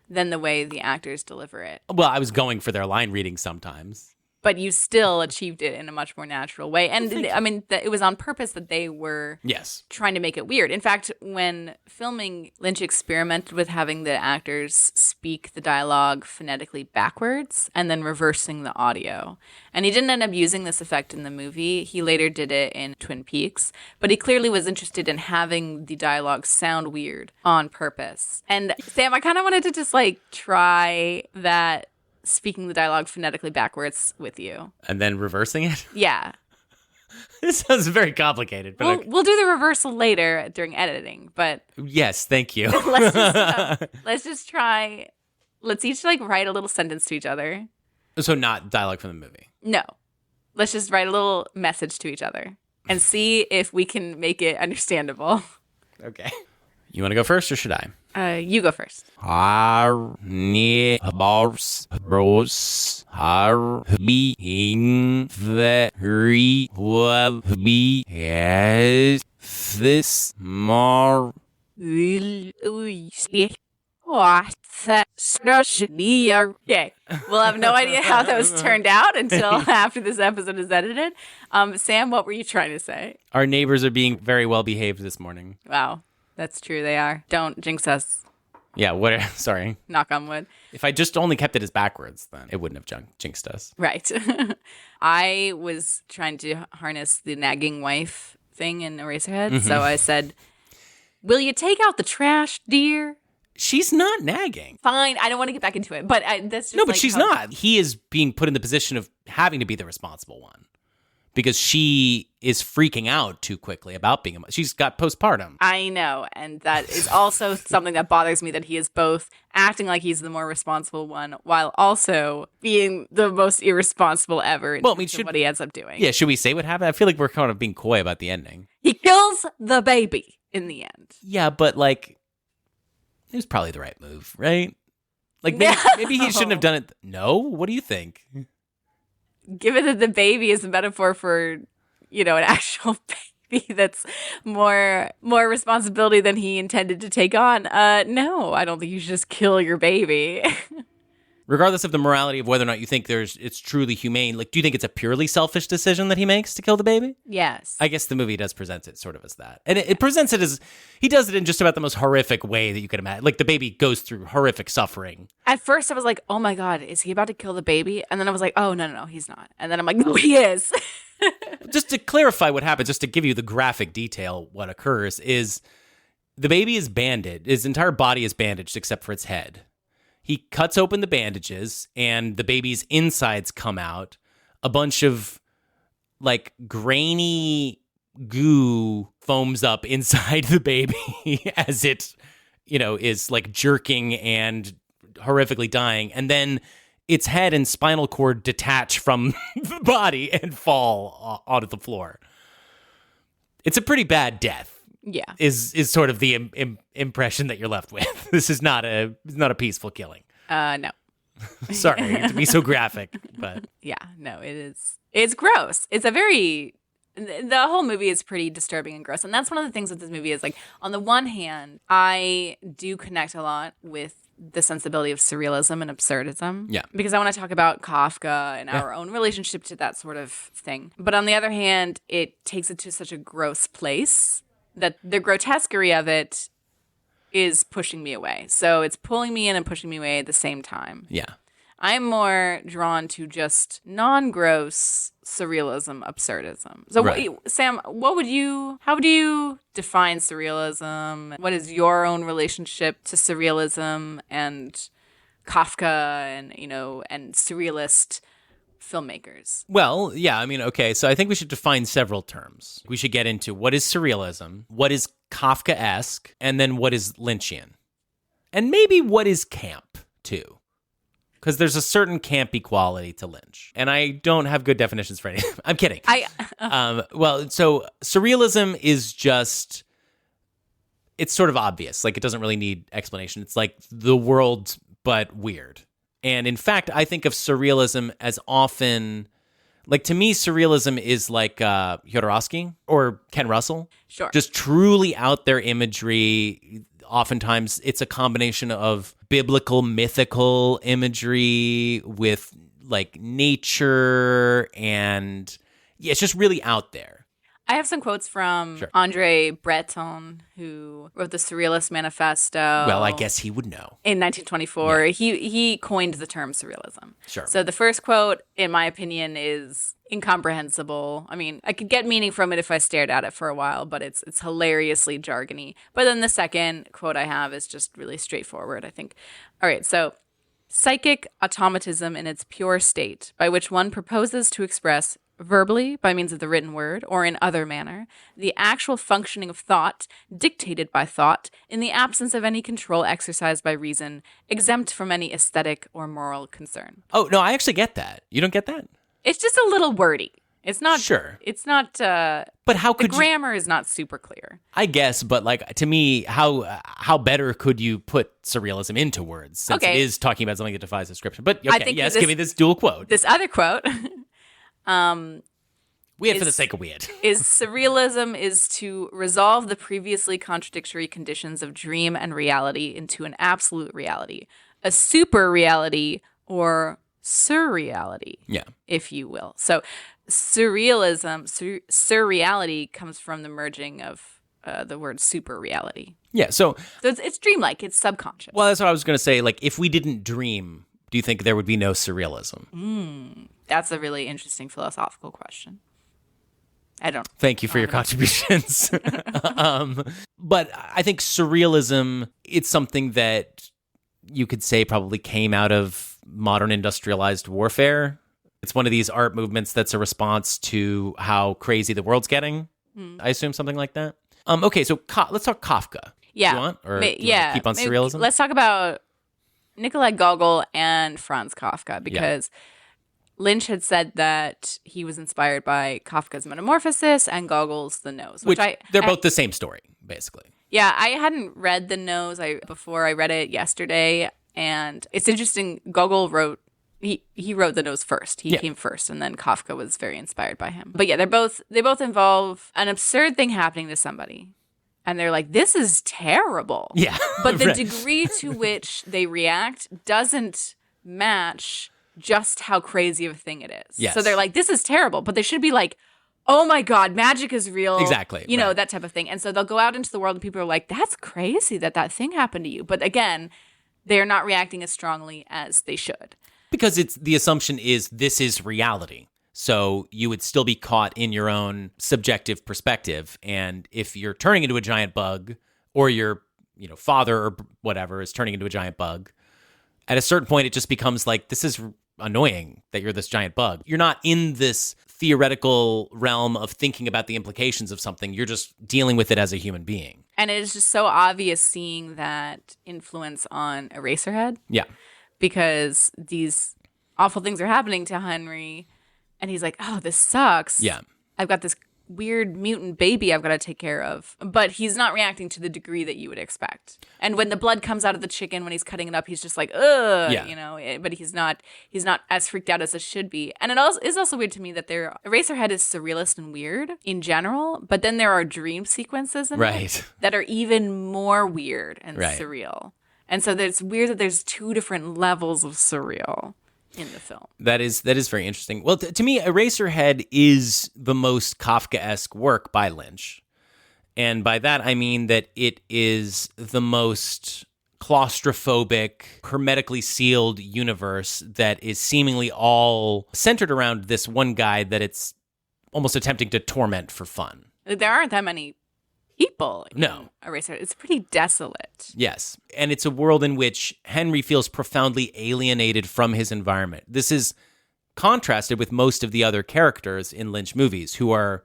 than the way the actors deliver it. Well, I was going for their line reading sometimes. But you still achieved it in a much more natural way. And I mean, it was on purpose that they were Yes. trying to make it weird. In fact, when filming, Lynch experimented with having the actors speak the dialogue phonetically backwards and then reversing the audio. And he didn't end up using this effect in the movie. He later did it in Twin Peaks. But he clearly was interested in having the dialogue sound weird on purpose. And Sam, I kind of wanted to just like try that speaking the dialogue phonetically backwards with you. And then reversing it? Yeah. This sounds very complicated. But We'll do the reversal later during editing, but yes, thank you. let's just try. Let's each like write a little sentence to each other. So not dialogue from the movie. No. Let's just write a little message to each other and see if we can make it understandable. Okay. You want to go first or should I? You go first. Har ni bars bros har being very well be as this more Okay. We'll have no idea how those turned out until after this episode is edited. Sam, what were you trying to say? Our neighbors are being very well behaved this morning. Wow. That's true. They are. Don't jinx us. Yeah, what? Sorry. Knock on wood. If I just only kept it as backwards, then it wouldn't have jinxed us. Right. I was trying to harness the nagging wife thing in Eraserhead. So I said, will you take out the trash, dear? She's not nagging. Fine. I don't want to get back into it. But that's just No, but like she's how- not. He is being put in the position of having to be the responsible one because she is freaking out too quickly about being a. She's got postpartum. I know. And that is also something that bothers me, that he is both acting like he's the more responsible one while also being the most irresponsible ever in terms of what he ends up doing. Yeah, should we say what happened? I feel like we're kind of being coy about the ending. He kills the baby in the end. Yeah, but like, it was probably the right move, right? Like maybe he shouldn't have done it. No? What do you think? Given that the baby is a metaphor for, an actual baby that's more responsibility than he intended to take on, no, I don't think you should just kill your baby. Regardless of the morality of whether or not you think it's truly humane, like, do you think it's a purely selfish decision that he makes to kill the baby? Yes. I guess the movie does present it sort of as that. And it presents it as, he does it in just about the most horrific way that you could imagine. Like, the baby goes through horrific suffering. At first I was like, oh my God, is he about to kill the baby? And then I was like, oh, no, he's not. And then I'm like, no, he is. Just to clarify what happens, just to give you the graphic detail, what occurs is the baby is bandaged. His entire body is bandaged except for its head. He cuts open the bandages and the baby's insides come out. A bunch of like grainy goo foams up inside the baby as it, is like jerking and horrifically dying. And then its head and spinal cord detach from the body and fall onto the floor. It's a pretty bad death. Yeah. Is sort of the impression that you're left with. This is not a peaceful killing. No. Sorry to be so graphic, but Yeah, no, it is. It's gross. It's the whole movie is pretty disturbing and gross. And that's one of the things with this movie is like, on the one hand, I do connect a lot with the sensibility of surrealism and absurdism. Yeah. Because I want to talk about Kafka and our own relationship to that sort of thing. But on the other hand, it takes it to such a gross place that the grotesquerie of it is pushing me away. So it's pulling me in and pushing me away at the same time. yeah. I'm more drawn to just non-gross surrealism, absurdism. So, Right. Sam, how would you define surrealism? What is your own relationship to surrealism and Kafka and, and surrealist filmmakers. Well, yeah, I mean, okay, so I think we should define several terms. We should get into what is surrealism, what is Kafkaesque, and then what is Lynchian. And maybe what is camp, too. Because there's a certain campy quality to Lynch. And I don't have good definitions for any. I'm kidding. So surrealism is just, it's sort of obvious. Like, it doesn't really need explanation. It's like the world, but weird. And in fact, I think of surrealism as often, like, to me, surrealism is like Jodorowsky or Ken Russell. Sure. Just truly out there imagery. Oftentimes, it's a combination of biblical, mythical imagery with, like, nature, and yeah, it's just really out there. I have some quotes from Andre Breton, who wrote the Surrealist Manifesto. Well, I guess he would know. In 1924. Yeah. He coined the term surrealism. Sure. So the first quote, in my opinion, is incomprehensible. I mean, I could get meaning from it if I stared at it for a while, but it's hilariously jargony. But then the second quote I have is just really straightforward, I think. All right, so psychic automatism in its pure state, by which one proposes to express verbally, by means of the written word, or in other manner, the actual functioning of thought, dictated by thought, in the absence of any control exercised by reason, exempt from any aesthetic or moral concern. Oh, no, I actually get that. You don't get that? It's just a little wordy. It's not. Sure. It's not. But how could the grammar is not super clear. I guess, but like, to me, how better could you put surrealism into words, since it is talking about something that defies description? But okay, yes, give me this dual quote. This other quote. Weird for the sake of weird. Is surrealism is to resolve the previously contradictory conditions of dream and reality into an absolute reality, a super reality or surreality, if you will. So surrealism, surreality comes from the merging of the word super reality. Yeah, so it's dreamlike, it's subconscious. Well, that's what I was going to say. Like, if we didn't dream, do you think there would be no surrealism? That's a really interesting philosophical question. I don't. Thank you for your contributions. But I think surrealism, it's something that you could say probably came out of modern industrialized warfare. It's one of these art movements that's a response to how crazy the world's getting. I assume something like that. Okay, so let's talk Kafka. Yeah. Do you want? Or do you want to keep on surrealism? Let's talk about Nikolai Gogol and Franz Kafka, because Lynch had said that he was inspired by Kafka's Metamorphosis and Gogol's The Nose. Which they're both the same story, basically. Yeah, I hadn't read The Nose before I read it yesterday. And it's interesting, Gogol wrote, he wrote The Nose first. He came first, and then Kafka was very inspired by him. But yeah, they both involve an absurd thing happening to somebody. And they're like, this is terrible. Yeah. But the degree to which they react doesn't match just how crazy of a thing it is. Yes. So they're like, this is terrible. But they should be like, oh my God, magic is real. Exactly. You know, that type of thing. And so they'll go out into the world and people are like, that's crazy that thing happened to you. But again, they're not reacting as strongly as they should. Because the assumption is this is reality. So you would still be caught in your own subjective perspective. And if you're turning into a giant bug, or your father or whatever is turning into a giant bug, at a certain point it just becomes like, this is annoying that you're this giant bug. You're not in this theoretical realm of thinking about the implications of something. You're just dealing with it as a human being. And it is just so obvious seeing that influence on Eraserhead. Yeah. Because these awful things are happening to Henry. And he's like, oh, this sucks. Yeah. I've got this weird mutant baby I've got to take care of. But he's not reacting to the degree that you would expect. And when the blood comes out of the chicken, when he's cutting it up, he's just like, ugh, but he's not as freaked out as it should be. And it also is also weird to me that Eraserhead is surrealist and weird in general, but then there are dream sequences in it that are even more weird and surreal. And so it's weird that there's two different levels of surreal in the film. That is very interesting. Well, to me, Eraserhead is the most Kafkaesque work by Lynch. And by that, I mean that it is the most claustrophobic, hermetically sealed universe that is seemingly all centered around this one guy that it's almost attempting to torment for fun. There aren't that many people. No. Eraserhead. It's pretty desolate. Yes. And it's a world in which Henry feels profoundly alienated from his environment. This is contrasted with most of the other characters in Lynch movies who are,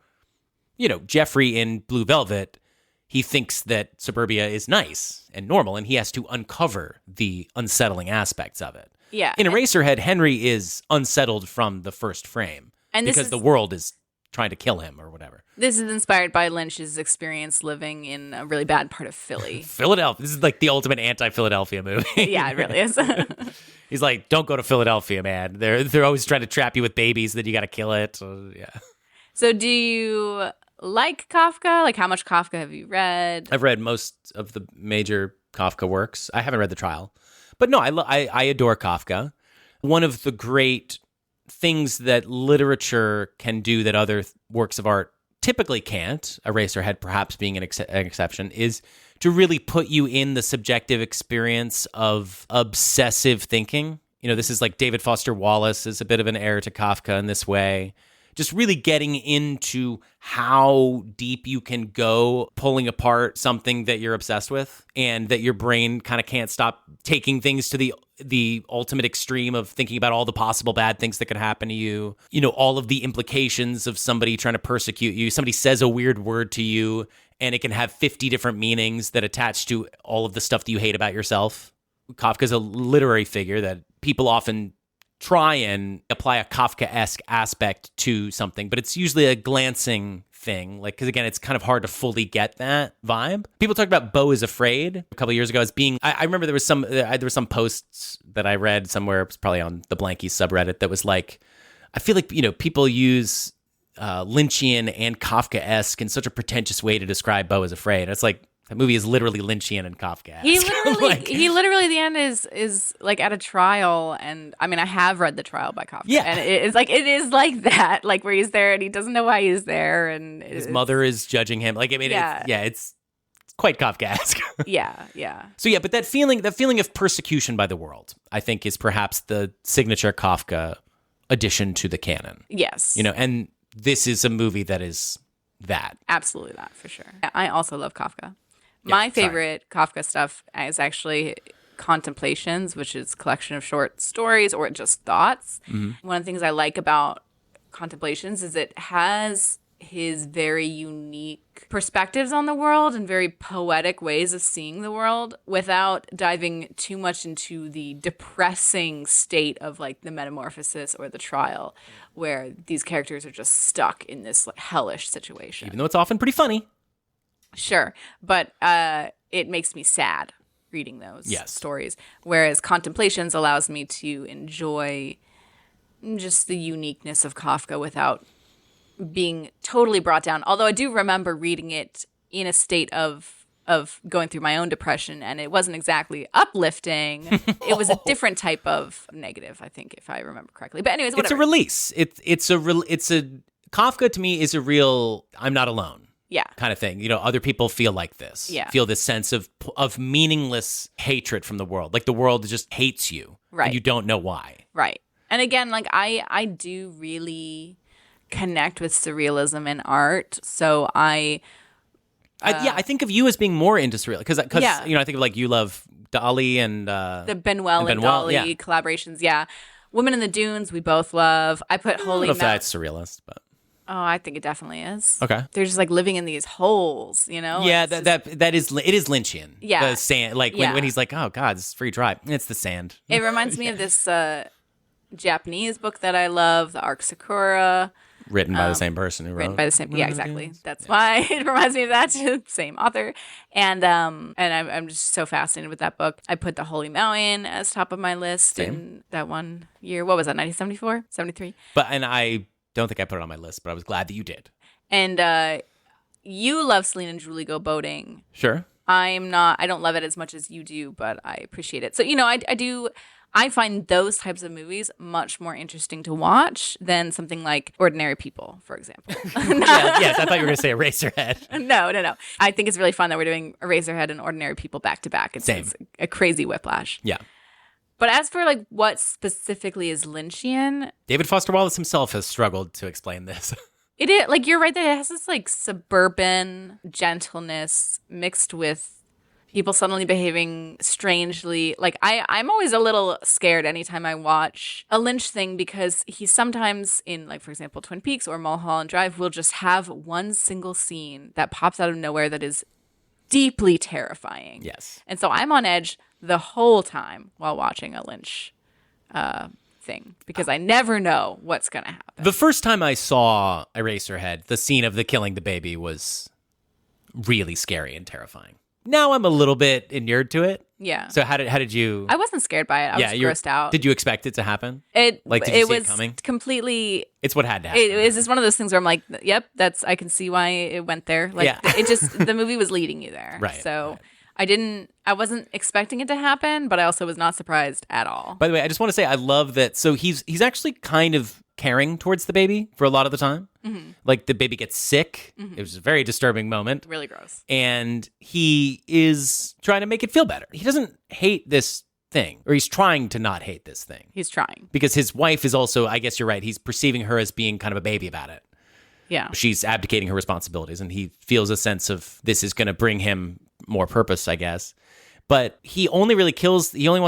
Jeffrey in Blue Velvet. He thinks that suburbia is nice and normal, and he has to uncover the unsettling aspects of it. Yeah. In Eraserhead, Henry is unsettled from the first frame because the world is trying to kill him or whatever. This is inspired by Lynch's experience living in a really bad part of Philly. Philadelphia. This is like the ultimate anti-Philadelphia movie. Yeah, it really is. He's like, don't go to Philadelphia, man. They're always trying to trap you with babies, then you got to kill it. Yeah. So do you like Kafka? Like, how much Kafka have you read? I've read most of the major Kafka works. I haven't read The Trial. But no, I adore Kafka. One of the great things that literature can do that other works of art typically can't, Eraserhead perhaps being an exception, is to really put you in the subjective experience of obsessive thinking. This is like David Foster Wallace is a bit of an heir to Kafka in this way. Just really getting into how deep you can go pulling apart something that you're obsessed with, and that your brain kind of can't stop taking things to the ultimate extreme of thinking about all the possible bad things that could happen to you. All of the implications of somebody trying to persecute you. Somebody says a weird word to you, and it can have 50 different meanings that attach to all of the stuff that you hate about yourself. Kafka's a literary figure that people often try and apply a Kafkaesque aspect to something, but it's usually a glancing thing. Because again, it's kind of hard to fully get that vibe. People talk about Beau is Afraid a couple of years ago as being. I remember there was some posts that I read somewhere. It was probably on the Blankies subreddit that was like, I feel like people use Lynchian and Kafkaesque in such a pretentious way to describe Beau is Afraid. It's like, that movie is literally Lynchian and Kafkaesque. He literally, the end is like at a trial, and I mean, I have read The Trial by Kafka, and it is like that, like where he's there and he doesn't know why he's there, and his mother is judging him. Like, I mean, it's quite Kafkaesque. yeah. So yeah, but that feeling of persecution by the world, I think, is perhaps the signature Kafka addition to the canon. Yes, and this is a movie that is that. Absolutely that, for sure. I also love Kafka. My favorite Kafka stuff is actually Contemplations, which is a collection of short stories or just thoughts. Mm-hmm. One of the things I like about Contemplations is it has his very unique perspectives on the world and very poetic ways of seeing the world without diving too much into the depressing state of like the metamorphosis or the trial, where these characters are just stuck in this like hellish situation. Even though it's often pretty funny. Sure, but it makes me sad reading those stories, whereas Contemplations allows me to enjoy just the uniqueness of Kafka without being totally brought down. Although I do remember reading it in a state of going through my own depression, and it wasn't exactly uplifting. It was a different type of negative, I think, if I remember correctly. But anyways, whatever. It's a release. It's a Kafka to me is a real I'm not alone. Yeah. Kind of thing. Other people feel like this. Yeah. Feel this sense of meaningless hatred from the world. Like the world just hates you. Right. And you don't know why. Right. And again, like I do really connect with surrealism in art. So I think of you as being more into surreal because I think of like you love Dali and the Benuel and Dali collaborations. Yeah. Women in the Dunes, we both love. I put Holy I don't know if that's surrealist, but. Oh, I think it definitely is. Okay. They're just like living in these holes, Yeah, it is Lynchian. Yeah. The sand, like when he's like, oh God, this is free dry. It's the sand. It reminds me of this Japanese book that I love, The Arc Sakura. Written by the same person who wrote. Written by the same, yeah, exactly. That's why it reminds me of that same author. And I'm just so fascinated with that book. I put The Holy Mountain as top of my list in that one year. What was that? 1974, 73. And I don't think I put it on my list, but I was glad that you did. And you love Celine and Julie Go Boating. Sure. I don't love it as much as you do, but I appreciate it. So, I find those types of movies much more interesting to watch than something like Ordinary People, for example. Yes, I thought you were going to say Eraserhead. No. I think it's really fun that we're doing Eraserhead and Ordinary People back to back. It's a crazy whiplash. Yeah. But as for like what specifically is Lynchian, David Foster Wallace himself has struggled to explain this. It is, like, you're right that it has this, like, suburban gentleness mixed with people suddenly behaving strangely. Like, I'm always a little scared anytime I watch a Lynch thing because he sometimes in, like, for example, Twin Peaks or Mulholland Drive will just have one single scene that pops out of nowhere that is deeply terrifying. Yes. And so I'm on edge the whole time while watching a Lynch thing because I never know what's going to happen. The first time I saw Eraserhead, the scene of the killing the baby was really scary and terrifying. Now I'm a little bit inured to it. Yeah. So how did you? I wasn't scared by it. I was grossed out. Did you expect it to happen? Did you see it coming? Completely. It's what had to happen. It was just one of those things where I'm like, yep, I can see why it went there. Like, Yeah. it just, the movie was leading you there. Right, So right. I wasn't expecting it to happen, but I also was not surprised at all. By the way, I just want to say I love that. So he's actually kind of caring towards the baby for a lot of the time. Mm-hmm. Like the baby gets sick. Mm-hmm. It was a very disturbing moment. Really gross. And he is trying to make it feel better. He doesn't hate this thing, or he's trying to not hate this thing. He's trying. Because his wife is also, I guess you're right, he's perceiving her as being kind of a baby about it. Yeah. She's abdicating her responsibilities, and he feels a sense of this is going to bring him more purpose, I guess. But he only wants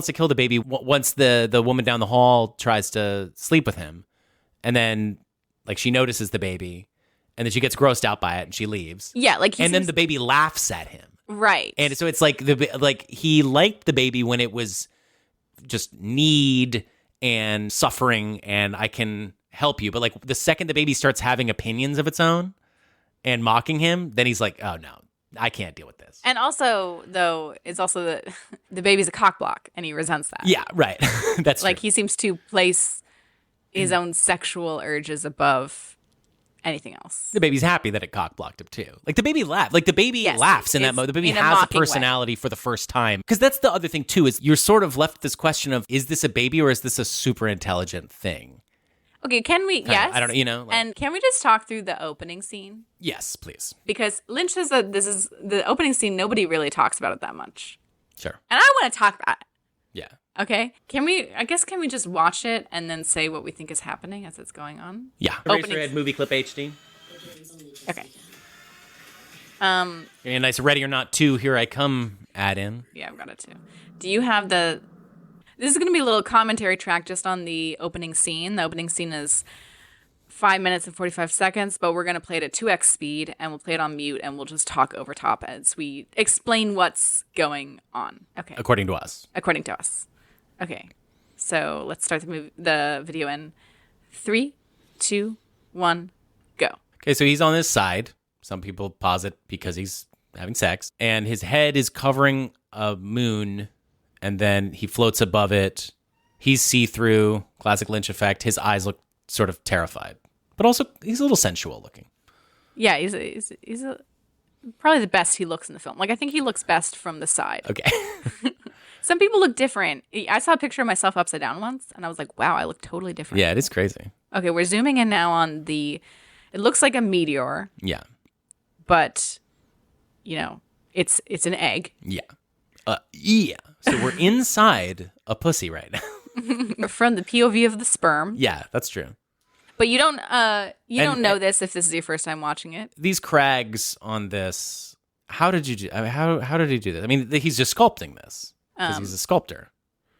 to kill the baby once the woman down the hall tries to sleep with him. And then, like, she notices the baby, and then she gets grossed out by it, and she leaves. Yeah, like then the baby laughs at him. Right. And so it's like he liked the baby when it was just need and suffering, and I can help you. But like the second the baby starts having opinions of its own and mocking him, then he's like, oh no, I can't deal with this. And also, though, it's also the baby's a cock block, and he resents that. Yeah, right. That's like true. he seems to place his own sexual urges above anything else. The baby's happy that it cock blocked him too. Like the baby laughed. Like the baby laughs in that mode. The baby in a has a mocking personality for the first time. Because that's the other thing too, is you're sort of left this question of, is this a baby or is this a super intelligent thing? Okay, can we? Yes. I don't know, you know. Like, and can we just talk through the opening scene? yes, please. Because Lynch says that this is the opening scene. Nobody really talks about it that much. Sure. And I want to talk about it. Yeah. Okay. Can we just watch it and then say what we think is happening as it's going on? Yeah. Opening- Eraserhead movie clip HD. Okay. A nice Ready or Not 2, Here I Come add in. Yeah, I've got it too. Do you have this is going to be a little commentary track just on the opening scene. The opening scene is 5 minutes and 45 seconds, but we're going to play it at 2x speed, and we'll play it on mute, and we'll just talk over top as we explain what's going on. Okay. According to us. According to us. Okay. So let's start the video in 3, 2, 1, go. Okay, so he's on his side. Some people posit because he's having sex. And his head is covering a moon, and then he floats above it. He's see-through, classic Lynch effect. His eyes look sort of terrified. But also, he's a little sensual looking. Yeah, he's probably the best he looks in the film. Like, I think he looks best from the side. Okay. Some people look different. I saw a picture of myself upside down once, and I was like, wow, I look totally different. Yeah, it is crazy. Okay, we're zooming in now on it looks like a meteor, Yeah. but, it's an egg. Yeah. Yeah. So we're inside a pussy right now. From the POV of the sperm. Yeah, that's true. But you don't know this if this is your first time watching it. These crags on this, how did you do? I mean, how did he do this? I mean, he's just sculpting this because he's a sculptor.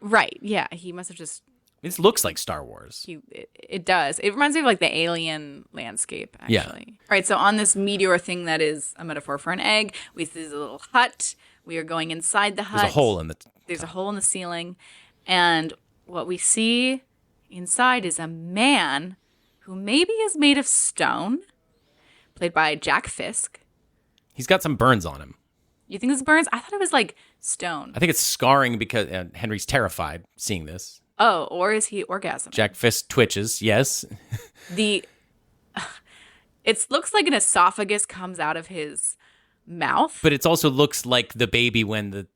Right? Yeah, he must have just. This looks like Star Wars. It does. It reminds me of like the alien landscape. Actually. Yeah. All right. So on this meteor thing that is a metaphor for an egg, we see a little hut. We are going inside the hut. There's a hole in the. There's a hole in the ceiling, and what we see inside is a man who maybe is made of stone, played by Jack Fisk. He's got some burns on him. You think it's burns? I thought it was like stone. I think it's scarring because Henry's terrified seeing this. Oh, or is he orgasming? Jack Fisk twitches, yes. It looks like an esophagus comes out of his mouth. But it also looks like the baby when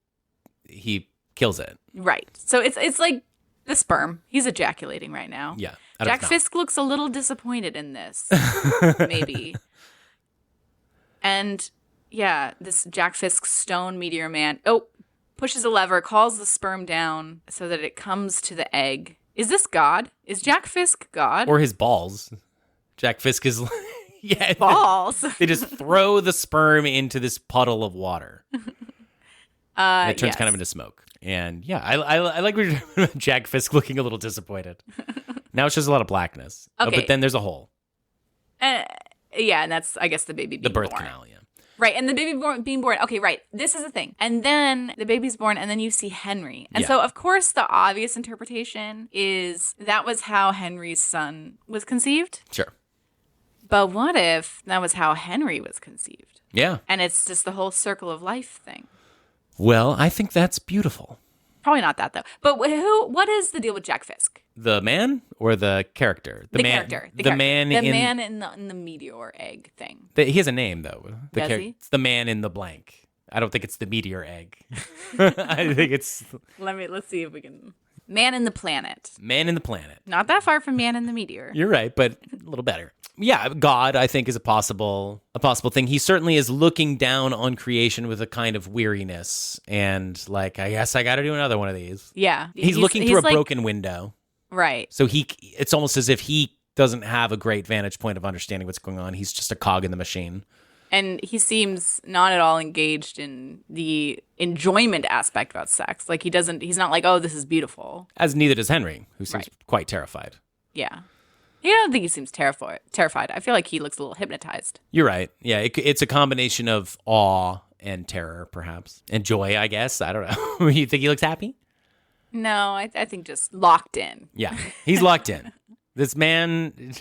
he kills it. Right. So it's like the sperm. He's ejaculating right now. Yeah. Jack Fisk looks a little disappointed in this. Maybe. And yeah, this Jack Fisk stone meteor man. Oh, pushes a lever, calls the sperm down so that it comes to the egg. Is this God? Is Jack Fisk God? Or his balls. Jack Fisk is Yeah. balls. They just throw the sperm into this puddle of water. And it turns kind of into smoke. And yeah, I like Jack Fisk looking a little disappointed. Now it's just a lot of blackness. Okay. But then there's a hole. Yeah, and that's, I guess, the baby being The birth born. canal, yeah. Right, and the baby being born. Okay, right. This is the thing. And then the baby's born, and then you see Henry. And so, of course, the obvious interpretation is that was how Henry's son was conceived. Sure. But what if that was how Henry was conceived? Yeah. And it's just the whole circle of life thing. Well, I think that's beautiful. Probably not that, though. But what is the deal with Jack Fisk? The man or the character? The character. The man in the meteor egg thing. He has a name, though. Does he? It's the man in the blank. I don't think it's the meteor egg. I think it's... Let's see if we can... Man in the planet. Man in the planet. Not that far from Man in the meteor. You're right, but a little better. Yeah, God, I think, is a possible thing. He certainly is looking down on creation with a kind of weariness, and like, I guess I got to do another one of these. Yeah, he's looking through a broken window, right? So it's almost as if he doesn't have a great vantage point of understanding what's going on. He's just a cog in the machine. And he seems not at all engaged in the enjoyment aspect about sex. Like he's not like, oh, this is beautiful. As neither does Henry, who seems quite terrified. Yeah. I don't think he seems terrified. I feel like he looks a little hypnotized. You're right. Yeah, it's a combination of awe and terror, perhaps. And joy, I guess. I don't know. You think he looks happy? No, I think just locked in. Yeah, he's locked in. This man,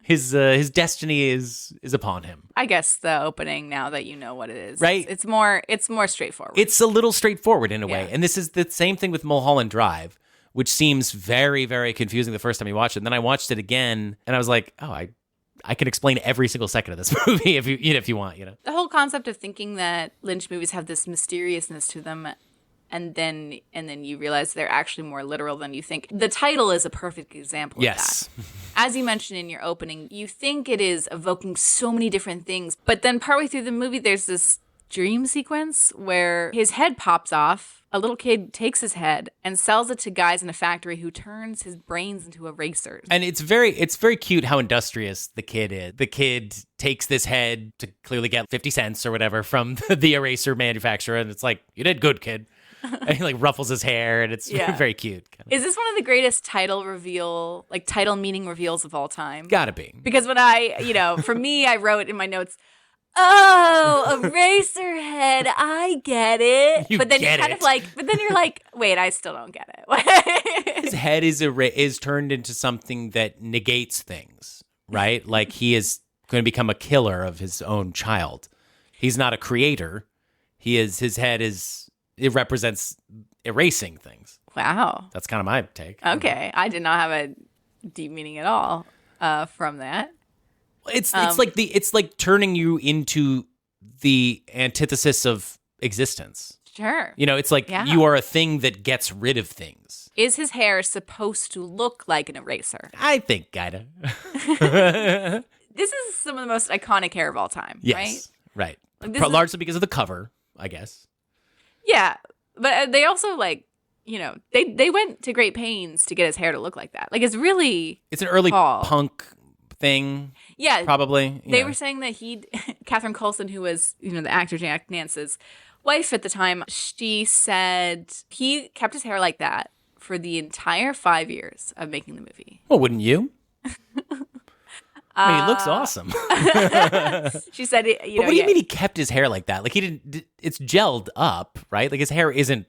his destiny is upon him. I guess the opening, now that you know what it is, right? It's more straightforward. It's a little straightforward in a way, and this is the same thing with Mulholland Drive, which seems very, very confusing the first time you watch it. And then I watched it again, and I was like, oh, I can explain every single second of this movie if you want. The whole concept of thinking that Lynch movies have this mysteriousness to them. And then you realize they're actually more literal than you think. The title is a perfect example of that. As you mentioned in your opening, you think it is evoking so many different things. But then partway through the movie, there's this dream sequence where his head pops off. A little kid takes his head and sells it to guys in a factory who turns his brains into erasers. And it's very cute how industrious the kid is. The kid takes this head to clearly get 50 cents or whatever from the eraser manufacturer. And it's like, you did good, kid. And he like ruffles his hair, and it's very cute. Is this one of the greatest title meaning reveals of all time? Gotta be. Because when for me, I wrote in my notes, oh, Eraserhead, I get it. But then you're like, wait, I still don't get it. His head is turned into something that negates things, right? Like he is going to become a killer of his own child. He's not a creator. His head is... It represents erasing things. Wow. That's kind of my take. Okay. I did not have a deep meaning at all from that. It's like turning you into the antithesis of existence. Sure. It's like you are a thing that gets rid of things. Is his hair supposed to look like an eraser? I think kinda. This is some of the most iconic hair of all time, right? Largely because of the cover, I guess. Yeah, but they also they went to great pains to get his hair to look like that. Like it's an early tall. Punk thing. Yeah, probably. They were saying that Catherine Coulson, who was the actor Jack Nance's wife at the time, she said he kept his hair like that for the entire 5 years of making the movie. Well, wouldn't you? I mean, he looks awesome. She said, But what do you mean he kept his hair like that? Like he didn't. It's gelled up, right? Like his hair isn't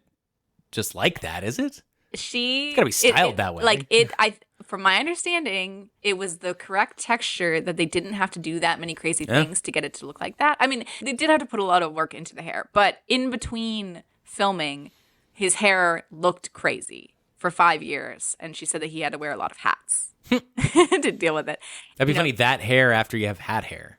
just like that, is it? It's gotta be styled that way. From my understanding, it was the correct texture that they didn't have to do that many crazy things to get it to look like that. I mean, they did have to put a lot of work into the hair, but in between filming, his hair looked crazy for 5 years, and she said that he had to wear a lot of hats to deal with it. That'd be funny, that hair after you have hat hair.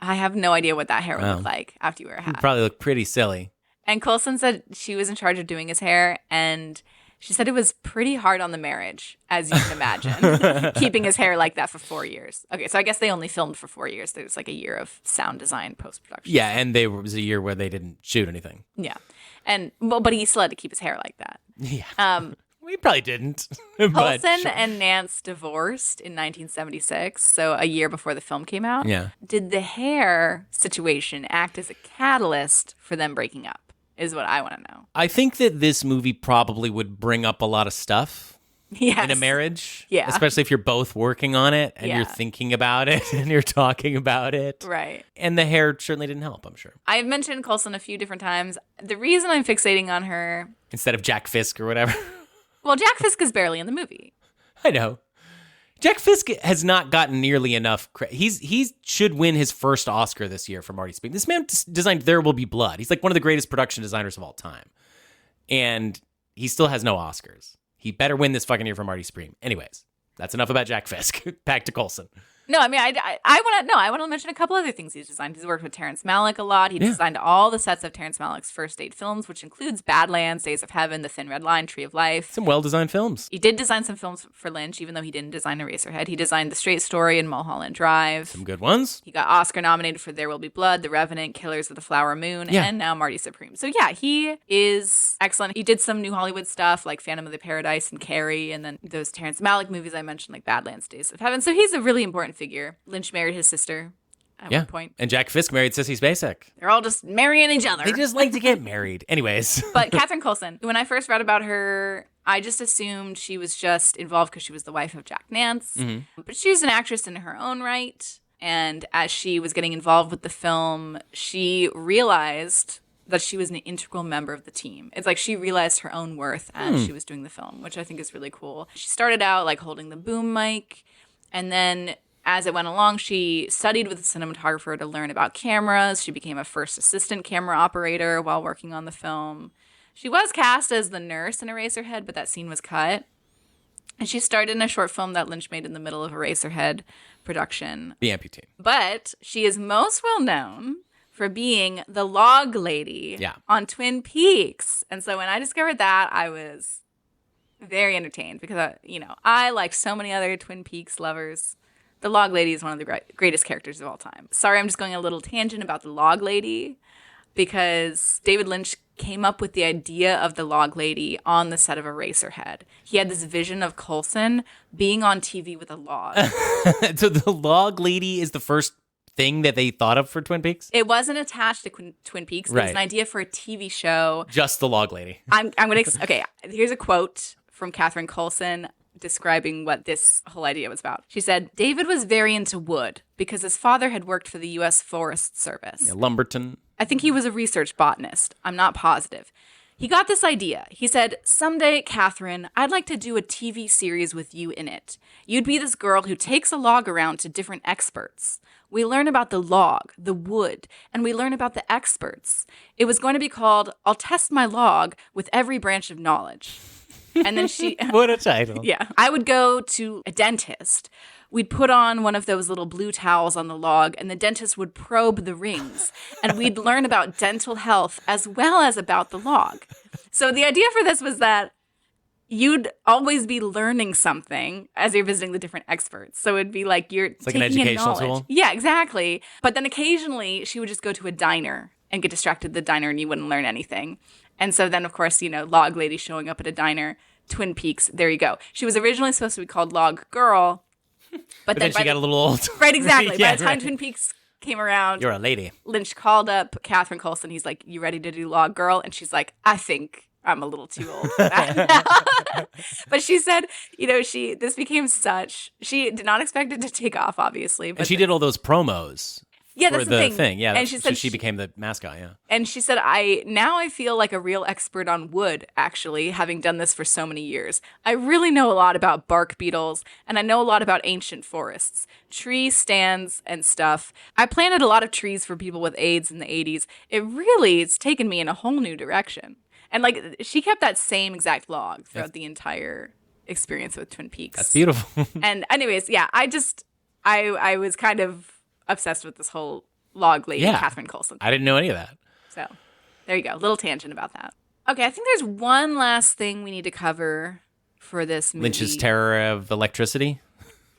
I have no idea what that hair would look like after you wear a hat. It'd probably look pretty silly. And Coulson said she was in charge of doing his hair, and she said it was pretty hard on the marriage, as you can imagine, keeping his hair like that for 4 years. Okay, so I guess they only filmed for 4 years. There was like a year of sound design, post-production. Yeah, and there was a year where they didn't shoot anything. Yeah, but he still had to keep his hair like that. Yeah. probably didn't. But Coulson sure. and Nance divorced in 1976, so a year before the film came out. Yeah. Did the hair situation act as a catalyst for them breaking up, is what I want to know. I think that this movie probably would bring up a lot of stuff Yes. in a marriage. Yeah. Especially if you're both working on it and Yeah. you're thinking about it and you're talking about it. Right. And the hair certainly didn't help, I'm sure. I've mentioned Coulson a few different times. The reason I'm fixating on her, Instead of Jack Fisk or whatever. well, Jack Fisk is barely in the movie. I know. Jack Fisk has not gotten nearly enough credit. He should win his first Oscar this year for Marty Speak. This man designed There Will Be Blood. He's like one of the greatest production designers of all time. And he still has no Oscars. He better win this fucking year for Marty Scream. Anyways, that's enough about Jack Fisk. Back to Coulson. No, I mean, I want to mention a couple other things he's designed. He's worked with Terrence Malick a lot. He designed all the sets of Terrence Malick's first 8 films, which includes Badlands, Days of Heaven, The Thin Red Line, Tree of Life. Some well-designed films. He did design some films for Lynch, even though he didn't design Eraserhead. He designed The Straight Story and Mulholland Drive. Some good ones. He got Oscar nominated for There Will Be Blood, The Revenant, Killers of the Flower Moon, Yeah. and now Marty Supreme. So yeah, he is excellent. He did some New Hollywood stuff like Phantom of the Paradise and Carrie, and then those Terrence Malick movies I mentioned like Badlands, Days of Heaven. So he's a really important figure. Lynch married his sister at one point. And Jack Fisk married Sissy Spacek. They're all just marrying each other. They just like to get married. Anyways. But Catherine Coulson, when I first read about her, I just assumed she was just involved because she was the wife of Jack Nance. Mm-hmm. But she's an actress in her own right. And as she was getting involved with the film, she realized that she was an integral member of the team. It's like she realized her own worth as she was doing the film, which I think is really cool. She started out like holding the boom mic, and then as it went along, she studied with a cinematographer to learn about cameras. She became a first assistant camera operator while working on the film. She was cast as the nurse in Eraserhead, but that scene was cut. And she starred in a short film that Lynch made in the middle of Eraserhead production. The amputee. But she is most well known for being the log lady on Twin Peaks. And so when I discovered that, I was very entertained because, I, like so many other Twin Peaks lovers, the log lady is one of the greatest characters of all time. Sorry, I'm just going a little tangent about the log lady because David Lynch came up with the idea of the log lady on the set of Eraserhead. He had this vision of Coulson being on TV with a log. So the log lady is the first thing that they thought of for Twin Peaks? It wasn't attached to Twin Peaks. It was an idea for a TV show. Just the log lady. I'm going to... Okay, here's a quote from Catherine Coulson describing what this whole idea was about. She said, David was very into wood because his father had worked for the U.S. Forest Service. Yeah, Lumberton. I think he was a research botanist. I'm not positive. He got this idea. He said, someday, Catherine, I'd like to do a TV series with you in it. You'd be this girl who takes a log around to different experts. We learn about the log, the wood, and we learn about the experts. It was going to be called, I'll Test My Log with Every Branch of Knowledge. And then she... What a title. Yeah. I would go to a dentist. We'd put on one of those little blue towels on the log, and the dentist would probe the rings. And we'd learn about dental health as well as about the log. So the idea for this was that you'd always be learning something as you're visiting the different experts. So it'd be like you're like an taking in educational knowledge. tool? Yeah, exactly. But then occasionally she would just go to a diner and get distracted at the diner and you wouldn't learn anything. And so then, of course, log lady showing up at a diner, Twin Peaks, there you go. She was originally supposed to be called Log Girl. But then she got a little old. Right, exactly. Yeah, By the time Twin Peaks came around, you're a lady. Lynch called up Catherine Coulson. He's like, you ready to do Log Girl? And she's like, I think I'm a little too old for that. But she said, this became she did not expect it to take off, obviously. But And she did all those promos. Yeah, that's for the thing. Yeah, and she said she became the mascot. Yeah, and she said, I feel like a real expert on wood. Actually, having done this for so many years, I really know a lot about bark beetles, and I know a lot about ancient forests, tree stands, and stuff. I planted a lot of trees for people with AIDS in the '80s. It's taken me in a whole new direction. And she kept that same exact log throughout the entire experience with Twin Peaks. That's beautiful. And anyways, yeah, I was kind of obsessed with this whole log lady, Catherine Coulson. I didn't know any of that. So there you go. Little tangent about that. Okay, I think there's one last thing we need to cover for this movie. Lynch's terror of electricity.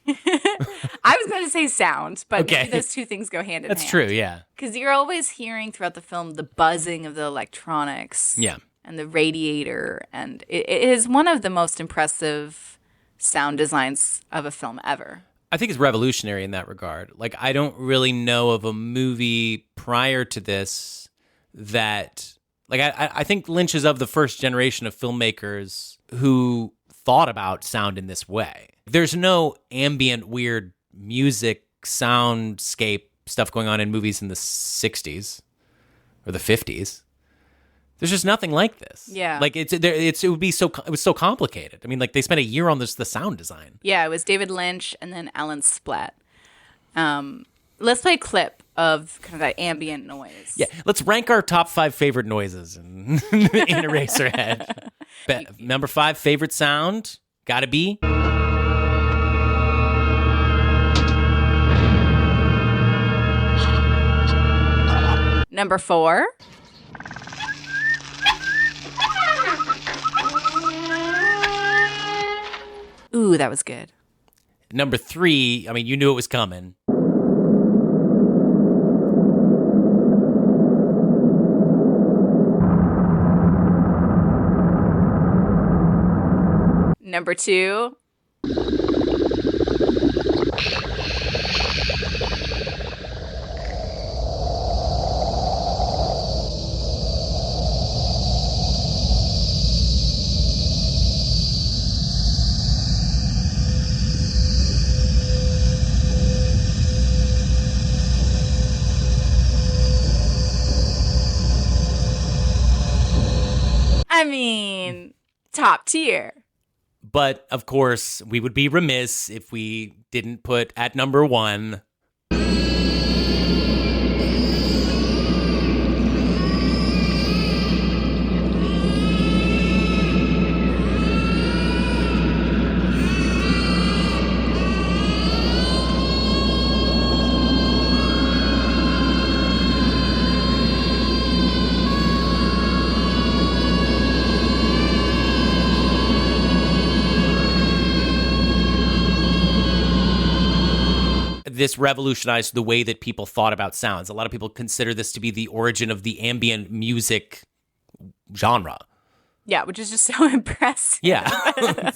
I was going to say sound, but Okay. maybe those two things go hand in hand. That's true, yeah. Because you're always hearing throughout the film the buzzing of the electronics. Yeah. and the radiator. And it is one of the most impressive sound designs of a film ever. I think it's revolutionary in that regard. Like, I don't really know of a movie prior to this that, like, I think Lynch is of the first generation of filmmakers who thought about sound in this way. There's no ambient, weird music, soundscape stuff going on in movies in the 60s or the 50s. There's just nothing like this. Yeah. Like it was so complicated. I mean, like they spent a year on the sound design. Yeah, it was David Lynch and then Alan Splatt. Let's play a clip of kind of that ambient noise. Yeah, let's rank our top 5 favorite noises in Eraserhead. Number 5 favorite sound, gotta be. Number 4. Ooh, that was good. Number 3, I mean, you knew it was coming. Number 2. I mean, top tier. But, of course, we would be remiss if we didn't put at number 1... This revolutionized the way that people thought about sounds. A lot of people consider this to be the origin of the ambient music genre. Yeah, which is just so impressive. Yeah.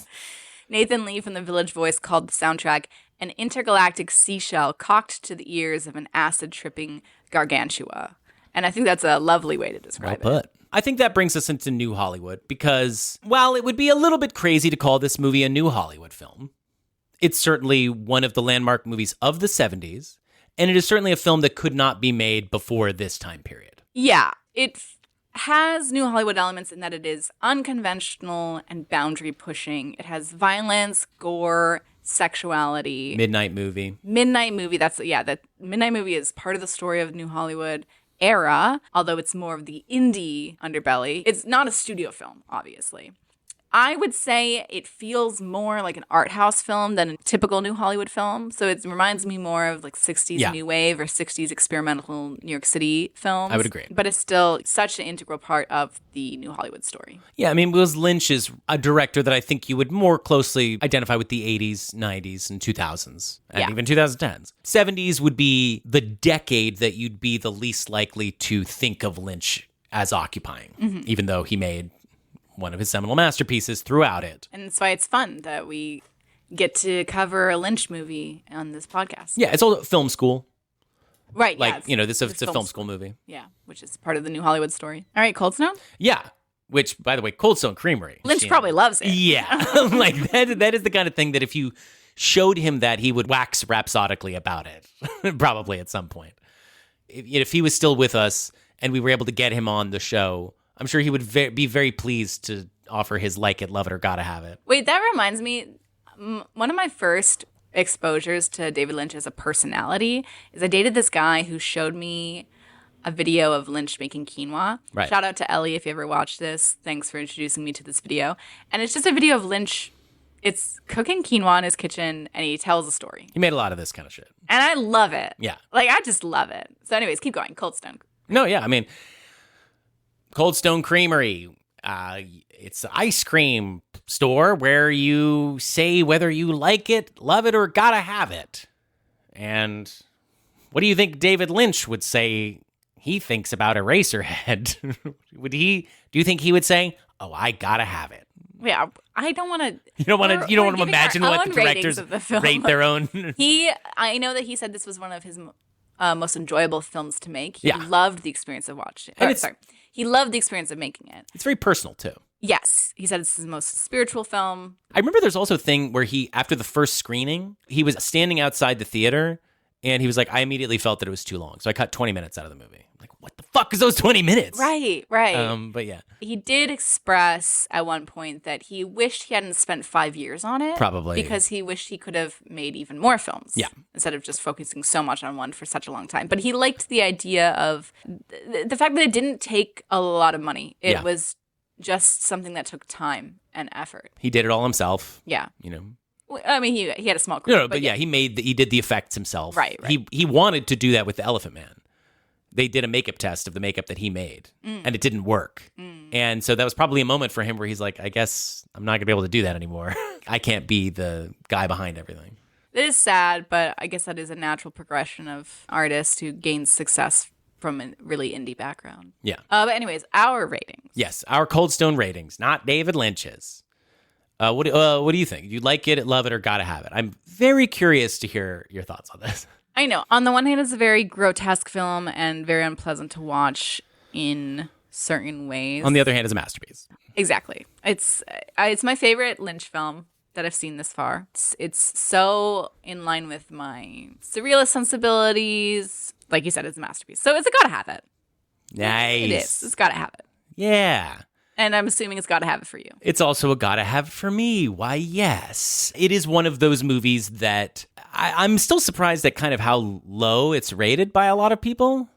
Nathan Lee from The Village Voice called the soundtrack an intergalactic seashell cocked to the ears of an acid-tripping gargantua. And I think that's a lovely way to describe Well put. I think that brings us into New Hollywood because, while it would be a little bit crazy to call this movie a New Hollywood film, it's certainly one of the landmark movies of the 70s, and it is certainly a film that could not be made before this time period. Yeah, it has New Hollywood elements in that it is unconventional and boundary pushing. It has violence, gore, sexuality. Midnight movie. That Midnight movie is part of the story of New Hollywood era, although it's more of the indie underbelly. It's not a studio film, obviously. I would say it feels more like an art house film than a typical New Hollywood film. So it reminds me more of like 60s New Wave or 60s experimental New York City films. I would agree. But it's still such an integral part of the New Hollywood story. Yeah, I mean, Will Lynch is a director that I think you would more closely identify with the 80s, 90s, and 2000s, and even 2010s. 70s would be the decade that you'd be the least likely to think of Lynch as occupying, even though he made one of his seminal masterpieces throughout it. And that's why it's fun that we get to cover a Lynch movie on this podcast. Yeah, it's all film school. Right, like, it's a film school movie. Yeah, which is part of the New Hollywood story. All right, Cold Stone? Yeah, which, by the way, Cold Stone Creamery. Lynch probably loves it. Yeah, like that is the kind of thing that if you showed him that, he would wax rhapsodically about it, probably at some point. If he was still with us and we were able to get him on the show, I'm sure he would be very pleased to offer his like it, love it, or gotta have it. Wait, that reminds me, one of my first exposures to David Lynch as a personality is I dated this guy who showed me a video of Lynch making quinoa. Right. Shout out to Ellie if you ever watched this. Thanks for introducing me to this video. And it's just a video of Lynch. It's cooking quinoa in his kitchen, and he tells a story. He made a lot of this kind of shit. And I love it. Yeah. Like, I just love it. So anyways, keep going. Cold Stone. No, yeah, I mean, Cold Stone Creamery, it's an ice cream store where you say whether you like it, love it, or gotta have it. And what do you think David Lynch would say he thinks about Eraserhead, do you think he would say, "Oh, I gotta have it"? Yeah, I don't want to. You don't want to imagine what the directors of the film. rate their own. I know that he said this was one of his most enjoyable films to make. He Yeah. loved the experience of watching And it. He loved the experience of making it. It's very personal too. Yes, he said it's his most spiritual film. I remember there's also a thing where after the first screening, he was standing outside the theater and he was like, I immediately felt that it was too long. So I cut 20 minutes out of the movie. I'm like, what the fuck is those 20 minutes? Right. But yeah. He did express at one point that he wished he hadn't spent 5 years on it. Probably. Because he wished he could have made even more films. Yeah. Instead of just focusing so much on one for such a long time. But he liked the idea of the fact that it didn't take a lot of money. It was just something that took time and effort. He did it all himself. Yeah. You know. I mean, he had a small crew. No, but yeah, he did the effects himself. Right. He wanted to do that with the Elephant Man. They did a makeup test of the makeup that he made, and it didn't work. And so that was probably a moment for him where he's like, I guess I'm not going to be able to do that anymore. I can't be the guy behind everything. It is sad, but I guess that is a natural progression of artists who gain success from a really indie background. Yeah. But anyways, our ratings. Yes, our Cold Stone ratings, not David Lynch's. What do you think? You like it, love it, or gotta have it? I'm very curious to hear your thoughts on this. I know. On the one hand, it's a very grotesque film and very unpleasant to watch in certain ways. On the other hand, it's a masterpiece. Exactly. It's my favorite Lynch film that I've seen this far. It's so in line with my surrealist sensibilities. Like you said, it's a masterpiece. So it's a gotta have it. Nice. It is. It's gotta have it. Yeah. And I'm assuming it's gotta have it for you. It's also a gotta have it for me. Why, yes. It is one of those movies that I'm still surprised at kind of how low it's rated by a lot of people.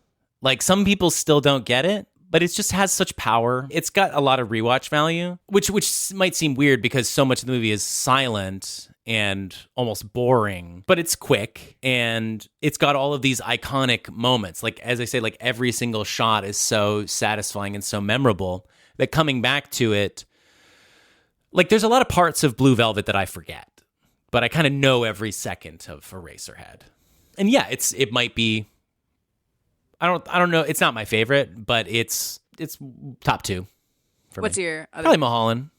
Like, some people still don't get it, but it just has such power. It's got a lot of rewatch value, which might seem weird because so much of the movie is silent and almost boring, but it's quick and it's got all of these iconic moments. Like, as I say, like every single shot is so satisfying and so memorable that coming back to it, like there's a lot of parts of Blue Velvet that I forget, but I kind of know every second of Eraserhead. And yeah, it might be, I don't know, it's not my favorite, but it's top two for What's me. your other? Probably Mulholland.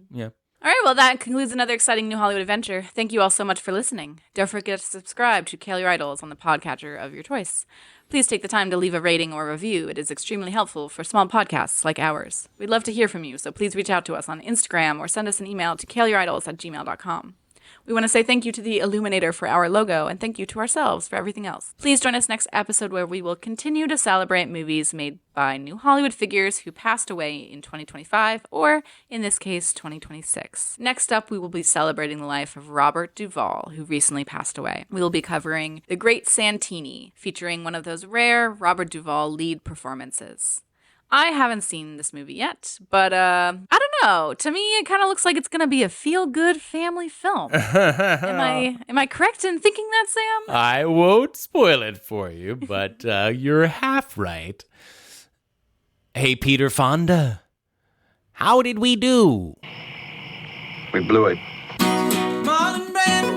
Yeah. All right, well, that concludes another exciting New Hollywood adventure. Thank you all so much for listening. Don't forget to subscribe to Kill Your Idols on the podcatcher of your choice. Please take the time to leave a rating or review. It is extremely helpful for small podcasts like ours. We'd love to hear from you, so please reach out to us on Instagram or send us an email to killyouridols@gmail.com. We want to say thank you to the Illuminator for our logo, and thank you to ourselves for everything else. Please join us next episode where we will continue to celebrate movies made by New Hollywood figures who passed away in 2025, or in this case, 2026. Next up, we will be celebrating the life of Robert Duvall, who recently passed away. We will be covering The Great Santini, featuring one of those rare Robert Duvall lead performances. I haven't seen this movie yet, but I don't know. To me, it kind of looks like it's going to be a feel-good family film. Am I correct in thinking that, Sam? I won't spoil it for you, but you're half right. Hey, Peter Fonda, how did we do? We blew it. Marlon Brando